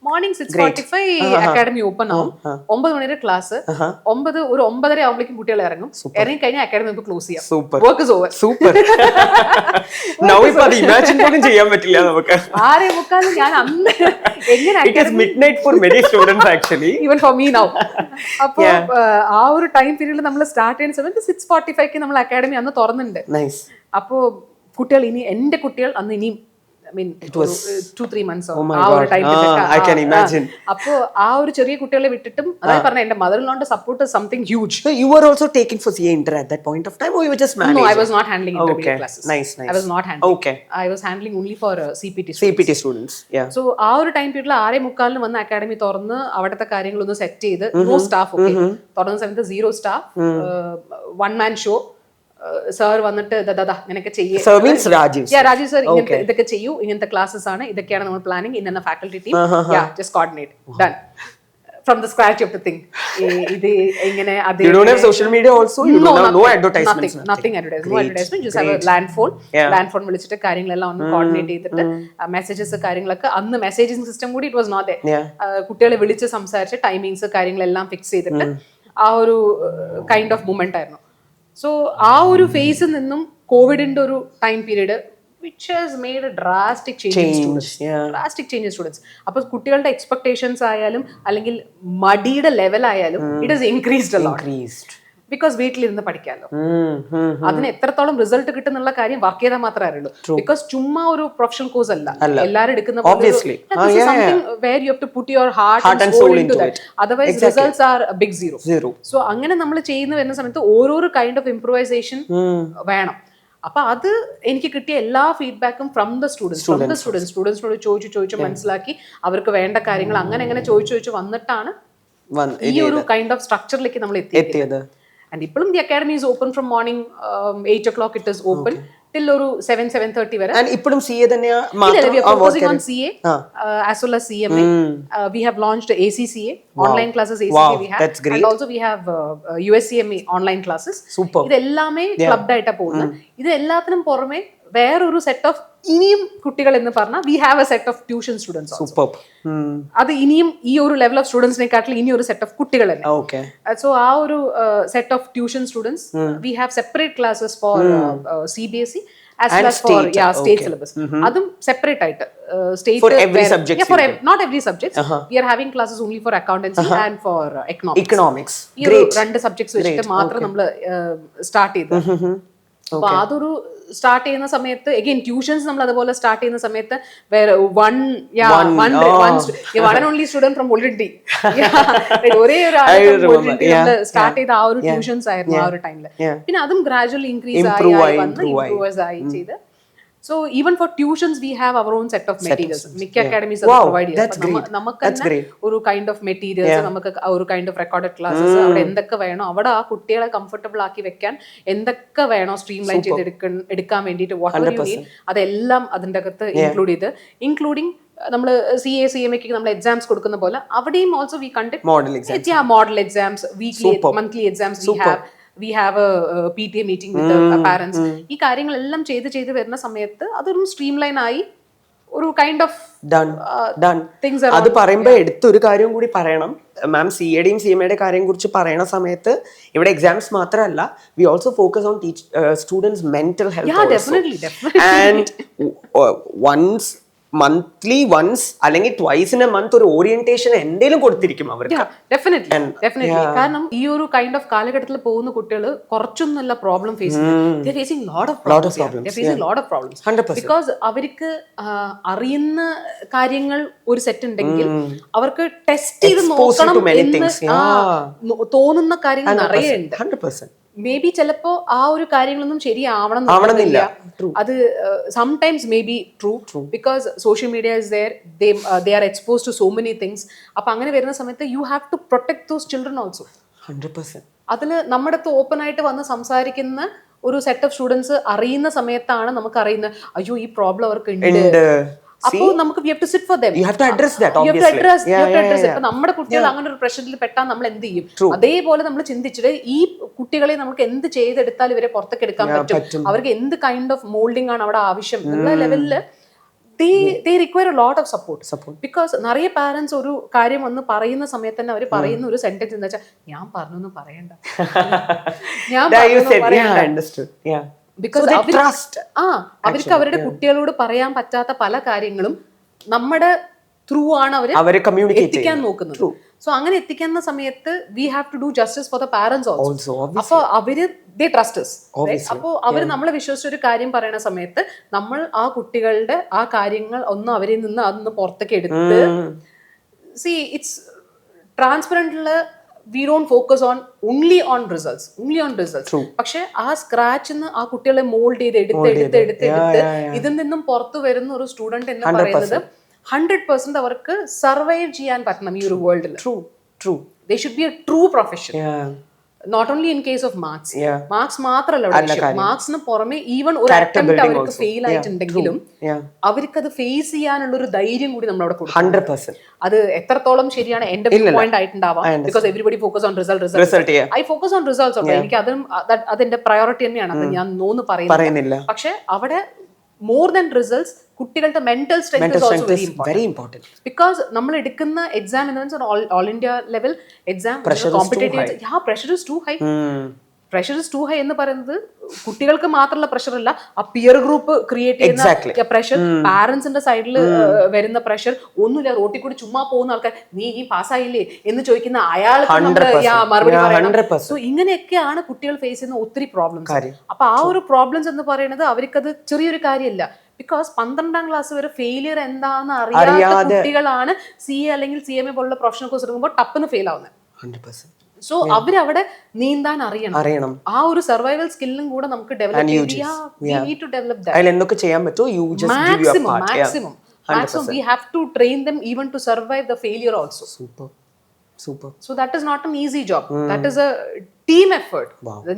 morning 6:45 academy open ആവും. 9 മണി വരെ ക്ലാസ്. 9:30 ആവുമ്പോഴേക്കും കുട്ടികൾ ഇറങ്ങും. ഇറങ്ങി കഴിഞ്ഞാൽ അക്കാഡമി നമുക്ക് ക്ലോസ് ചെയ്യാം. Work is over. Super. Imagine പോലും ചെയ്യാൻ പറ്റില്ല നമുക്ക്. 6:45 ഞാൻ അന്ന് എങ്ങനെ midnight for many students actually even for me now. അപ്പൊ ആ ഒരു ടൈം പീരീഡിൽ നമ്മൾ സ്റ്റാർട്ട് ചെയ്യുന്ന സമയത്ത് 6:45 നമ്മൾ അക്കാഡമി അന്ന് തുറന്നിട്ടുണ്ട്. അപ്പോ കുട്ടികൾ ഇനി എന്റെ കുട്ടികൾ അന്ന് ഇനിയും it was 2-3 months ആ ഒരു ടൈം. I can imagine. അപ്പോ ആ ഒരു ചെറിയ കുട്ടികളെ വിട്ടിട്ടും അതായത് പറഞ്ഞ എന്റെ മദർ ഇൻ ലോന്റെ support is something huge. So you were also taking for CA inter at that point of time or you were just managing? No, I was not handling intermediate classes. Nice. I was not handling. I was handling only for CPT students. Yeah. So ആ ഒരു time പീരീഡിൽ 6:45 വന്ന് academy തുറന്ന് അവിടുത്തെ കാര്യങ്ങളൊന്ന് set ചെയ്ത് no staff. തുറന്ന സമയത്ത് 0 സ്റ്റാഫ്, 1 man show. സാർ വന്നിട്ട് ഇങ്ങനെയൊക്കെ രാജീവ് സർ ഇതൊക്കെ ചെയ്യൂ, ഇങ്ങനത്തെ ക്ലാസ്സസ് ആണ്, ഇതൊക്കെയാണ് നമ്മൾ പ്ലാനിങ്, ഇന്ന faculty team, just coordinate, done from the scratch of the thing. ഇത് ഇങ്ങനെ social media also no advertisement, nothing advertisement, no advertisement, just have a land phone വിളിച്ചിട്ട് കാര്യങ്ങളെല്ലാം ഒന്ന് കോർഡിനേറ്റ് ചെയ്തിട്ട് മെസ്സേജസ് കാര്യങ്ങളൊക്കെ അന്ന് മെസ്സേജിംഗ് സിസ്റ്റം കൂടി ഇറ്റ് വാസ് നോട്ട് ദേർ. കുട്ടികളെ വിളിച്ച് സംസാരിച്ച് ടൈമിങ്സ് കാര്യങ്ങളെല്ലാം ഫിക്സ് ചെയ്തിട്ട് ആ ഒരു കൈൻഡ് ഓഫ് മൂമെന്റ് ആയിരുന്നു. സോ ആ ഒരു ഫേസിൽ നിന്നും കോവിഡിന്റെ ഒരു time period which has made a drastic change in students. അപ്പോൾ കുട്ടികളുടെ എക്സ്പെക്ടേഷൻസ് ആയാലും അല്ലെങ്കിൽ മടിയുടെ ലെവൽ ആയാലും it has increased a lot. Because വീട്ടിലിരുന്ന് പഠിക്കാമല്ലോ. അതിന് എത്രത്തോളം റിസൾട്ട് കിട്ടുന്നുള്ള കാര്യം വർക്ക് ചെയ്താൽ മാത്രമേ അറിയുള്ളൂ. ബിക്കോസ് ചുമ്മാ ഒരു പ്രൊഫഷണൽ കോഴ്സ് അല്ല എല്ലാവരും എടുക്കുന്ന. where you have to put your heart and soul into that. Otherwise results are a big zero. So അങ്ങനെ നമ്മൾ ചെയ്യുന്ന വരുന്ന സമയത്ത് ഓരോരോ കൈൻഡ് ഓഫ് ഇംപ്രൂവൈസേഷൻ വേണം. അപ്പൊ അത് എനിക്ക് കിട്ടിയ എല്ലാ ഫീഡ്ബാക്കും ഫ്രം ദ സ്റ്റുഡൻസിനോട് ചോദിച്ചു മനസ്സിലാക്കി അവർക്ക് വേണ്ട കാര്യങ്ങൾ അങ്ങനെ ചോദിച്ചു വന്നിട്ടാണ് ഈ ഒരു കൈൻഡ് ഓഫ് സ്ട്രക്ചറിലേക്ക് നമ്മൾ എത്തിയത്. ആൻഡ് ഇപ്പോഴും the academy is open from morning 8 o'clock it is open till ഒരു 7:30 വരെ. And ഇപ്പോഴും CA തന്നെയാ മാത്രം? We are focusing on CA as well as CMA. We have launched ACCA online classes. ACCA we have, that's great. And also we have USCMA online classes. Super. ഇതെല്ലാമേ clubbed ആയിട്ടാ പോകുന്നത്. ഇത് എല്ലാത്തിനും പുറമെ വേറൊരു സെറ്റ് ഓഫ് ഇനിയും കുട്ടികൾ എന്ന് പറഞ്ഞാൽ V have A set of tuition students. അത് ഇനിയും ഈ ഒരു ലെവൽ ഓഫ് സ്റ്റുഡൻസിനെക്കാട്ടിൽ ഇനി ഒരു സെറ്റ് ഓഫ് കുട്ടികൾ തന്നെ. സോ ആ ഒരു set of tuition students we have separate classes four CBSE as well as for state syllabus. അതും സെപ്പറേറ്റ് ആയിട്ട് state for every subject, for not every subject. We are having classes only for accountancy and for economics. Great. രണ്ട് subjects വെച്ചിട്ട് മാത്രം നമ്മൾ start ചെയ്തു. അപ്പൊ അതൊരു start ചെയ്യുന്ന സമയത്ത് അഗൈൻ ട്യൂഷൻസ് നമ്മൾ അതുപോലെ സ്റ്റാർട്ട് ചെയ്യുന്ന സമയത്ത് വേറെ one and only student from ഒളിഡി, ഒരേ ഒരു സ്റ്റാർട്ട് ചെയ്ത ആ ഒരു ട്യൂഷൻസ് ആയിരുന്നു ആ ഒരു ടൈമില്. പിന്നെ അതും ഗ്രാജുവലി ഇൻക്രീസ് ആയി ചെയ്ത്. So even for tuitions we have our own set of materials. Mikka academies are provide ചെയ്യുന്നത്. നമുക്ക് തന്നെ ഒരു കൈൻഡ് ഓഫ് മെറ്റീരിയൽസ്, നമുക്ക് ഒരു കൈൻഡ് ഓഫ് റെക്കോർഡഡ് ക്ലാസ്സസ്, അവിടെ എന്തൊക്കെ വേണോ അവിടെ ആ കുട്ടികളെ കംഫർട്ടബിൾ ആക്കി വെക്കാൻ എന്തൊക്കെ വേണോ സ്ട്രീം ലൈൻ ചെയ്ത് എടുക്കാൻ വേണ്ടിയിട്ട് വാട്ട് യു നീഡ് അതെല്ലാം അതിൻ്റെ അകത്ത് ഇൻക്ലൂഡ് ചെയ്ത്, ഇൻക്ലൂഡിങ് നമ്മൾ CA CMA നമ്മൾ എക്സാംസ് കൊടുക്കുന്ന പോലെ അവിടെയും also we conduct model exams, weekly monthly exams we have a PTA meeting with the parents. ഈ കാര്യങ്ങളെല്ലാം ചെയ്ത് വരുന്ന സമയത്ത് അതൊരു സ്ട്രീം ലൈൻ ആയി ഒരു കൈൻഡ് ഓഫ് ഡൺ തിങ്സ്. അത് പറയുമ്പോൾ എടുത്തൊരു കാര്യം കൂടി പറയണം മാം, CAയുടെയും CMAയുടെ കാര്യം കുറിച്ച് പറയുന്ന സമയത്ത് ഇവിടെ എക്സാംസ് മാത്രമല്ല, we also focus on students mental health. And once monthly once അല്ലെങ്കിൽ ട്വൈസ് ഇൻ എ മന്ത് ഒരു ഓറിയന്റേഷൻ എന്തെങ്കിലും കൊടുത്തിരിക്കും അവർക്ക്. ഡെഫിനറ്റ്ലി. കാരണം ഈ ഒരു കൈൻഡ് ഓഫ് കാലഘട്ടത്തിൽ പോകുന്ന കുട്ടികൾ കുറച്ചൊന്നുമല്ല പ്രോബ്ലം ഫേസ് ബിക്കോസ് അവർക്ക് അറിയുന്ന കാര്യങ്ങൾ ഒരു സെറ്റ് ഉണ്ടെങ്കിൽ അവർക്ക് ടെസ്റ്റ് ചെയ്ത് നോക്കണം എന്ന് തോന്നുന്ന കാര്യങ്ങൾ നിറയെ ഉണ്ട്. മേ ബി ചിലപ്പോ ആ ഒരു കാര്യങ്ങളൊന്നും ശരിയാവണമെന്നില്ല. അത് sometimes may be true because social media is there, they are exposed to so many things. അപ്പൊ അങ്ങനെ വരുന്ന സമയത്ത് you have to protect those children also. 100%. അതിന് നമ്മുടെ അടുത്ത് ഓപ്പൺ ആയിട്ട് വന്ന് സംസാരിക്കുന്ന ഒരു സെറ്റ് ഓഫ് സ്റ്റുഡൻസ് അറിയുന്ന സമയത്താണ് നമുക്ക് അറിയുന്നത് അയ്യോ ഈ പ്രോബ്ലം അവർക്ക് ഉണ്ട്. അപ്പോ നമുക്ക് we have to sit for them. You have to address that, obviously. You have to address it. നമ്മുടെ കുട്ടികൾ അങ്ങനെ ഒരു പ്രശ്നത്തിൽ പെട്ടാൽ നമ്മൾ എന്ത് ചെയ്യും? അതേപോലെ നമ്മൾ ചിന്തിച്ചിട്ട് ഈ കുട്ടികളെ നമുക്ക് എന്ത് ചെയ്തെടുത്താൽ ഇവരെ പുറത്തേക്ക് എടുക്കാൻ പറ്റും, അവർക്ക് എന്ത് കൈൻഡ് ഓഫ് മോൾഡിംഗ് ആണ് അവിടെ ആവശ്യം എന്നുള്ള ലെവലില് they require a lot of support. Because നിറയെ പാരന്റ്സ് ഒരു കാര്യം വന്ന് പറയുന്ന സമയത്ത് തന്നെ അവർ പറയുന്ന ഒരു സെന്റൻസ് എന്താ വെച്ചാൽ ഞാൻ പറഞ്ഞൊന്നും പറയണ്ട, അവർക്ക് അവരുടെ കുട്ടികളോട് പറയാൻ പറ്റാത്ത പല കാര്യങ്ങളും നമ്മുടെ ത്രൂ ആണ് അവര് എത്തിക്കാൻ നോക്കുന്നത്. സോ അങ്ങനെ എത്തിക്കുന്ന സമയത്ത് we have to do justice for the parents also. അപ്പൊ അവര് ദേ ട്രസ്റ്റ് us. അപ്പൊ അവര് നമ്മളെ വിശ്വസിച്ച ഒരു കാര്യം പറയുന്ന സമയത്ത് നമ്മൾ ആ കുട്ടികളുടെ ആ കാര്യങ്ങൾ ഒന്ന് അവരിൽ നിന്ന് അതൊന്ന് പുറത്തേക്ക് എടുത്ത് സി ഇറ്റ്സ് ട്രാൻസ്പെറന്റില് we don't focus on only on results. പക്ഷെ ആ സ്ക്രാച്ചിന്ന് ആ കുട്ടികളെ മോൾഡ് ചെയ്ത് എടുത്ത് ഇതിൽ നിന്നും പുറത്തു വരുന്ന ഒരു സ്റ്റുഡന്റ് എന്ന് പറയുന്നത് 100% അവർക്ക് സർവൈവ് ചെയ്യാൻ പറ്റണം ഈ ഒരു വേൾഡിൽ. They should be a true profession. Not only in case of marks. Marks മാത്രമല്ല, മാർക്സിന് പുറമെ ഈവൻ ഒരു അറ്റംപ്റ്റ് അവർക്ക് ഫെയിൽ ആയിട്ടുണ്ടെങ്കിലും അവർക്ക് അത് ഫേസ് ചെയ്യാനുള്ള ഒരു ധൈര്യം കൂടി നമ്മൾ അവിടെ കൊടുക്കും. അത് എത്രത്തോളം ശരിയാണ് എന്റെ പോയിന്റ് ആയിട്ടുണ്ടാവാം. Because everybody focus on result. I focus on results. എനിക്ക് അതും അതെന്റെ പ്രയോറിറ്റി തന്നെയാണ്. അത് ഞാൻ നോന്ന് പറയുന്നില്ല. പക്ഷെ അവിടെ മോർ ദാൻ റിസൾട്ട്സ് കുട്ടികളുടെ mental strength is also very important. Because നമ്മൾ എടുക്കുന്ന എക്സാം എന്ന് വെച്ചാൽ all India level exam competitive pressure is too high എന്ന് പറയുന്നത് കുട്ടികൾക്ക് മാത്രമുള്ള പ്രഷർ അല്ല, ആ പിയർ ഗ്രൂപ്പ് ക്രിയേറ്റ് ചെയ്യുന്ന പ്രഷർ, പാരന്റ്സിന്റെ സൈഡിൽ വരുന്ന പ്രഷർ, ഒന്നുമില്ല റോട്ടിൽ കൂടി ചുമ്മാ പോകുന്ന ആൾക്കാർ നീ പാസ്സായില്ലേ എന്ന് ചോദിക്കുന്ന അയാൾക്ക് മറുപടി പറയണം. സോ ഇങ്ങനെയൊക്കെയാണ് കുട്ടികൾ ഫേസ് ചെയ്യുന്ന ഒത്തിരി പ്രോബ്ലംസ്. അപ്പൊ ആ ഒരു പ്രോബ്ലംസ് എന്ന് പറയുന്നത് അവർക്കത് ചെറിയൊരു കാര്യമല്ല. ബിക്കോസ് 12ാം ക്ലാസ് വരെ ഫെയിലിയർ എന്താണെന്ന് അറിയാത്ത കുട്ടികളാണ് CA അല്ലെങ്കിൽ CMA പോലുള്ള പ്രൊഫഷണൽ കോഴ്സ് എടുക്കുമ്പോൾ ടപ്പെന്ന് ഫെയിൽ ആവുന്നത്. സോ അവരവിടെ നീന്താൻ അറിയണം. ആ ഒരു സർവൈവൽ സ്കില്ലും കൂടെ നമുക്ക് ഡെവലപ്പ് അതിൽ എന്തൊക്കെ ചെയ്യാൻ പറ്റുമോ you just give your part. maximum we have to train them even to survive the failure also. Super. So that is not an easy job. That is a team effort.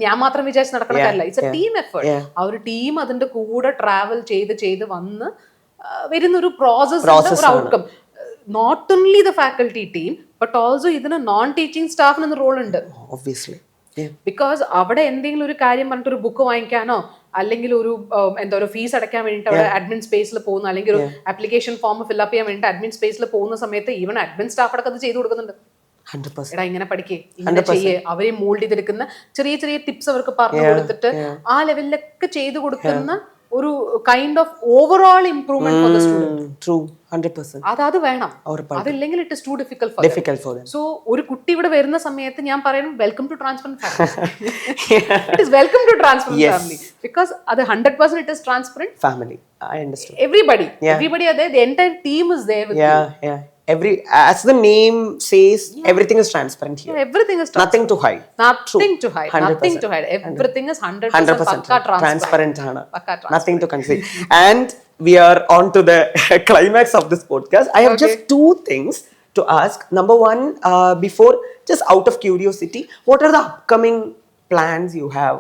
ഞാൻ മാത്രം വിചാരിച്ച് നടക്കണ കാര്യമല്ല. It's a team effort. ആ ഒരു team അതിന്റെ കൂടെ travel ചെയ്ത് വന്ന് വരുന്ന ഒരു പ്രോസസ്, ഒരു outcome. Not only the faculty team but also ഇതിന് നോൺ ടീച്ചിങ് സ്റ്റാഫിന് റോൾ ഉണ്ട്. Obviously. ബിക്കോസ് അവിടെ എന്തെങ്കിലും ഒരു കാര്യം പറഞ്ഞിട്ട് ഒരു ബുക്ക് വാങ്ങിക്കാനോ അല്ലെങ്കിൽ ഒരു എന്താ ഒരു ഫീസ് അടയ്ക്കാൻ വേണ്ടിയിട്ട് അവിടെ അഡ്മിൻ സ്പേസിൽ പോകുന്ന, അല്ലെങ്കിൽ ഒരു ആപ്ലിക്കേഷൻ ഫോം ഫില്ലപ്പ് ചെയ്യാൻ വേണ്ടിയിട്ട് അഡ്മിൻ സ്പേസിൽ പോകുന്ന സമയത്ത് ഈവൻ അഡ്മിൻ സ്റ്റാഫ് അടക്കം അത് ചെയ്തു കൊടുക്കുന്നുണ്ട്. 100%. എടാ ഇങ്ങനെ പഠിക്കേ, ഇങ്ങനെ ചെയ്യേ, അവരെ മോൾഡ് ചെയ്തെടുക്കുന്ന ചെറിയ ചെറിയ ടിപ്സ് അവർക്ക് പറഞ്ഞു കൊടുത്തിട്ട് ആ ലെവലിലൊക്കെ ചെയ്തു കൊടുക്കുന്ന ഒരു kind of overall improvement for the student. True. 100%. അത് വേണം. അതില്ലെങ്കിൽ it is too difficult for them. So ഒരു കുട്ടി ഇവിടെ വരുന്ന സമയത്ത് ഞാൻ പറയുന്നു welcome to Transparent family. It is welcome to Transparent family because അത് 100% it is Transparent family. I understand. Everybody are there. The entire team is there with you. As the name says, everything is transparent here. Everything is nothing to hide. Nothing to hide. Everything is 100% transparent. Nothing to conceal. And we are on to the climax of this podcast. I have just two things to ask. Number one, before, just out of curiosity, what are the upcoming plans you have?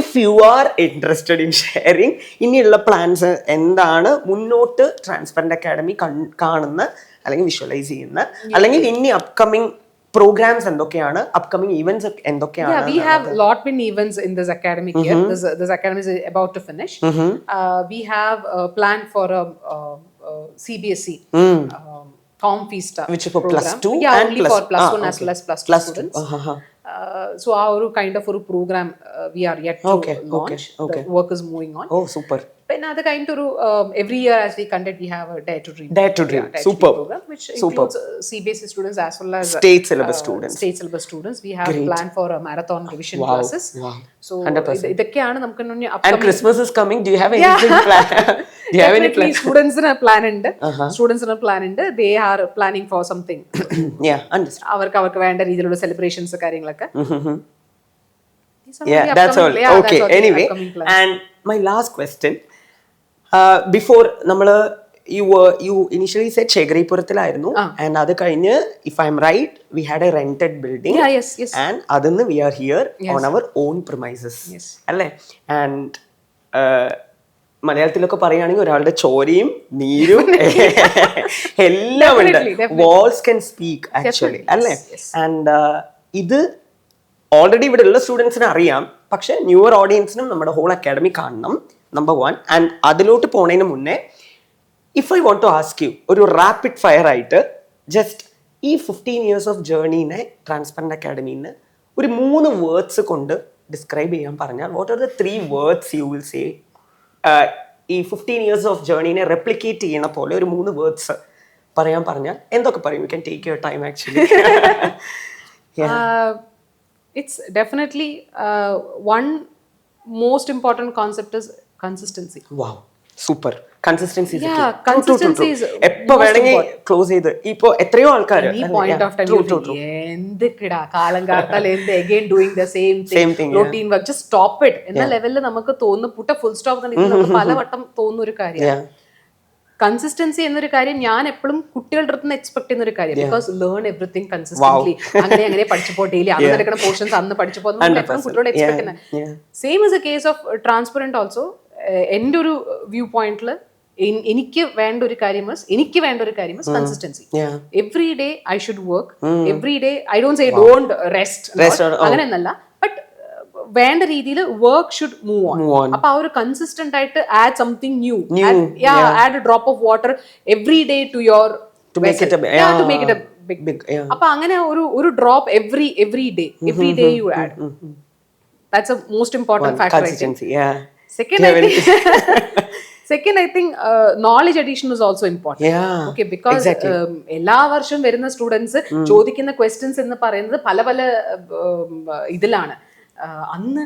If you are interested in sharing, ഇനിയുള്ള plans എന്താണ്, മുന്നോട്ട് transparent academy കാണുന്ന അല്ലെങ്കിൽ visualise ചെയ്യുന്ന, അല്ലെങ്കിൽ ഇനി upcoming programmes എന്തൊക്കെയാണ്, upcoming events എന്തൊക്കെയാണ്? We have lot many events in this academic year. This academy is about to finish. We have planned for a CBSE Com Festa, which is for plus 2 and only for plus 1 as well as plus 2 students. So our kind of a program we are yet to launch. The work is moving on. Oh, super. പിന്നെ അത് കഴിഞ്ഞിട്ട് ഒരു every year as we conduct we have a Dare to Dream super program which includes CBSE students as well as state syllabus students. We have planned for a marathon revision classes. So ഇതൊക്കെയാണ് നമുക്ക് മുന്നേ. And Christmas is coming. Do you have anything planned? Do you have any plan? Students plan ഉണ്ട്. They are planning for something. Understand. അവർക്ക് വേണ്ട രീതിയിലുള്ള celebrations കാര്യങ്ങളൊക്കെ. That's all. Okay. Anyway, and my last question. Before നമ്മള് you initially said Chegaripurathilaairunnu, and adu kayinju, if I'm right, we had a rented building. Yes. And adunnu we are here on our own premises. Alle? And മലയാളത്തിലൊക്കെ പറയുകയാണെങ്കിൽ ഒരാളുടെ ചോരയും നീരും എല്ലാം ഉണ്ട്. Walls can speak actually, അല്ലേ? And ഇത് already ഇവിടെ ഉള്ള സ്റ്റുഡൻസിന് അറിയാം, പക്ഷെ ന്യൂവർ ഓഡിയൻസിനും നമ്മുടെ ഹോൾ അക്കാഡമി കാണണം, നമ്പർ 1. ആൻഡ് അതിലോട്ട് പോണതിന് മുന്നേ if I want to ask you ഒരു റാപ്പിഡ് ഫയർ ആയിട്ട് ജസ്റ്റ് ഈ 15 years ഓഫ് ജേർണീനെ ട്രാൻസ്പെറന്റ് അക്കാഡമിന്ന് ഒരു 3 വേർഡ്സ് കൊണ്ട് ഡിസ്ക്രൈബ് ചെയ്യാൻ പറഞ്ഞാൽ what are the 3 words you will say? ഈ 15 years ഓഫ് ജേർണീനെ റെപ്ലിക്കേറ്റ് ചെയ്യണ പോലെ ഒരു 3 വേർഡ്സ് പറയാൻ പറഞ്ഞാൽ എന്തൊക്കെ പറയും? You can take your time actually. It's definitely one most important concept is consistency. Wow, super. Consistency is consistency is എപ്പോ വേണമെങ്കിൽ ക്ലോസ് ചെയ്ത് ഇപ്പോ എത്രയോ ആൾക്കാർ ഈ പോയിന്റ് ഓഫ് ടൈം എന്തൊക്കെടാ കാലം കാർത്താൽ again doing the same thing routine work, just stop it എന്ന ലെവലിൽ നമുക്ക് തോന്നുന്നു, പുട്ട ഫുൾ സ്റ്റോപ്പ് നമുക്ക് പലവട്ടം തോന്നുന്ന ഒരു കാര്യമാണ് കൺസിസ്റ്റൻസി എന്നൊരു കാര്യം. ഞാൻ എപ്പോഴും കുട്ടികളുടെ അടുത്ത് നിന്ന് എക്സ്പെക്ട് ചെയ്യുന്ന ഒരു കാര്യം, ബിക്കോസ് ലേൺ എവറിത്തിങ് കൺസിസ്റ്റന്റ്ലി. അങ്ങനെ പഠിച്ചപ്പോ ഡെയിലി അന്ന് നടക്കുന്ന പോർഷൻസ് അന്ന് പഠിച്ചപ്പോ എപ്പോഴും കുട്ടികളോട് എക്സ്പെക്ട് ചെയ്യുന്നത്. Same is a case of Transparent also. എൻ്റെ ഒരു വ്യൂ പോയിന്റിൽ എനിക്ക് വേണ്ട ഒരു കാര്യം consistency. Every day I should work, every day I don't say don't rest, അങ്ങനെയൊന്നല്ല, ബട്ട് വേണ്ട രീതിയിൽ വർക്ക് ഷുഡ് മൂവ് ഓൺ. അപ്പൊ ആ ഒരു കൺസിസ്റ്റന്റ് ആയിട്ട് add something new, add a drop of water every day to your to make it a big. അപ്പൊ അങ്ങനെ ഒരു drop every day you add. That's a most important factor. Second, I think knowledge addition is also important. Okay, because എല്ലാ വർഷവും വരുന്ന students ചോദിക്കുന്ന questions എന്ന് പറയുന്നത് പല ഇതിലാണ്. അന്ന്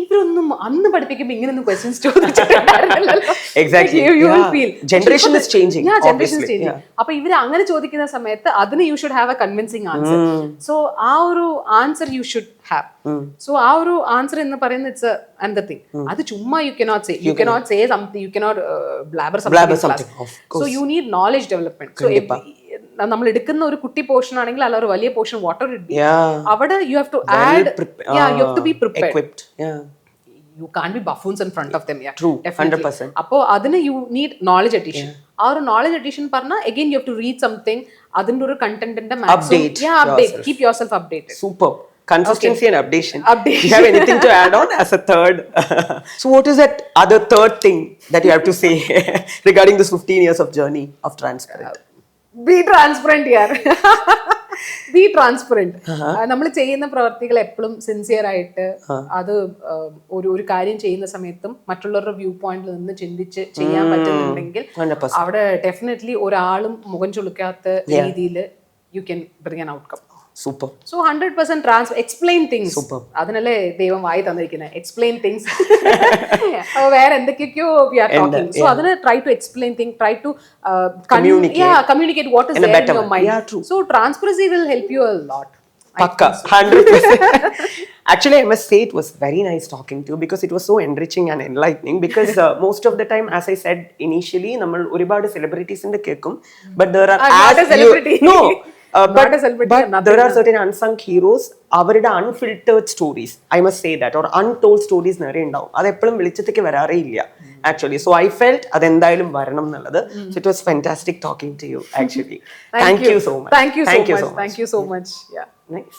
ഇവരൊന്നും അന്ന് പഠിപ്പിക്കുമ്പോൾ ഇങ്ങനൊന്നും questions ചോദിച്ചിട്ടുണ്ടായിരുന്നല്ലോ. Exactly. You will Yeah. feel. Generation is changing, Yeah, generation is obviously. changing. അപ്പൊ ഇവര് അങ്ങനെ ചോദിക്കുന്ന സമയത്ത് അതിന് you should have A convincing answer. So ആ ഒരു answer you should have. So ആ ഒരു ആൻസർ എന്ന് പറയുന്നത് ഇറ്റ്സ് അനദർ തിങ്. അത് ചുമ്മാ you cannot say. You cannot say something, you cannot blabber something. So you need knowledge development. So നമ്മൾ എടുക്കുന്ന ഒരു കുട്ടി പോർഷൻ ആണെങ്കിൽ അല്ല ഒരു വലിയ പോർഷൻ വാട്ടർ ഇറ്റ് ബി, അവിടെ you have to add, you have to be prepared. You can't be buffoons in front of them. Yeah, true, definitely. 100%. Appo adine you need knowledge addition. Our knowledge addition parna again you have to read something, adinte oru content inde maximum Update update, yourself. keep yourself updated. Super. Consistency and updation. Updation. You have anything to add on as a third? So what is that other third thing that you have to say regarding this 15 years of journey of transparent? Be transparent here. B transparent. നമ്മൾ ചെയ്യുന്ന പ്രവർത്തികൾ എപ്പോഴും sincere ആയിട്ട് അത് ഒരു കാര്യം ചെയ്യുന്ന സമയത്തും മറ്റുള്ളവരുടെ വ്യൂ പോയിന്റിൽ നിന്ന് ചിന്തിച്ച് ചെയ്യാൻ പറ്റുന്നുണ്ടെങ്കിൽ അവിടെ ഡെഫിനറ്റ്ലി ഒരാളും മുഖം ചുളിക്കാത്ത രീതിയിൽ you can bring an outcome. Super. So 100% explain things. അതിനല്ലേ ദൈവം വായി തന്നിരിക്കുന്നത്, എക്സ്പ്ലെയിൻ തിങ്സ്. വേറെ എന്തൊക്കെയൊക്കെയോ വി ആർ ടോക്കിംഗ്. സോ അതിന് try to explain thing, try to communicate what is there in your mind. Yeah, true. So transparency will help you a lot. Pakka, 100%. Actually, I must say it was very nice talking to you because it was so enriching and enlightening. Because most of the time, as I said initially, നമ്മൾ ഒരുപാട് സെലിബ്രിറ്റീസിന്റെ കേൾക്കും, but there are not a celebrity. No. But there are nothing. certain unsung heroes. അവരുടെ unfiltered stories, I must say that, or untold stories നിറയെ ഉണ്ടാവും. അത് എപ്പോഴും വെളിച്ചത്തേക്ക് വരാറേ ഇല്ല actually. So I felt അതെന്തായാലും വരണം എന്നുള്ളത്. So it was fantastic talking to you actually. Thank you so much. Thank you so much. Yeah. Nice.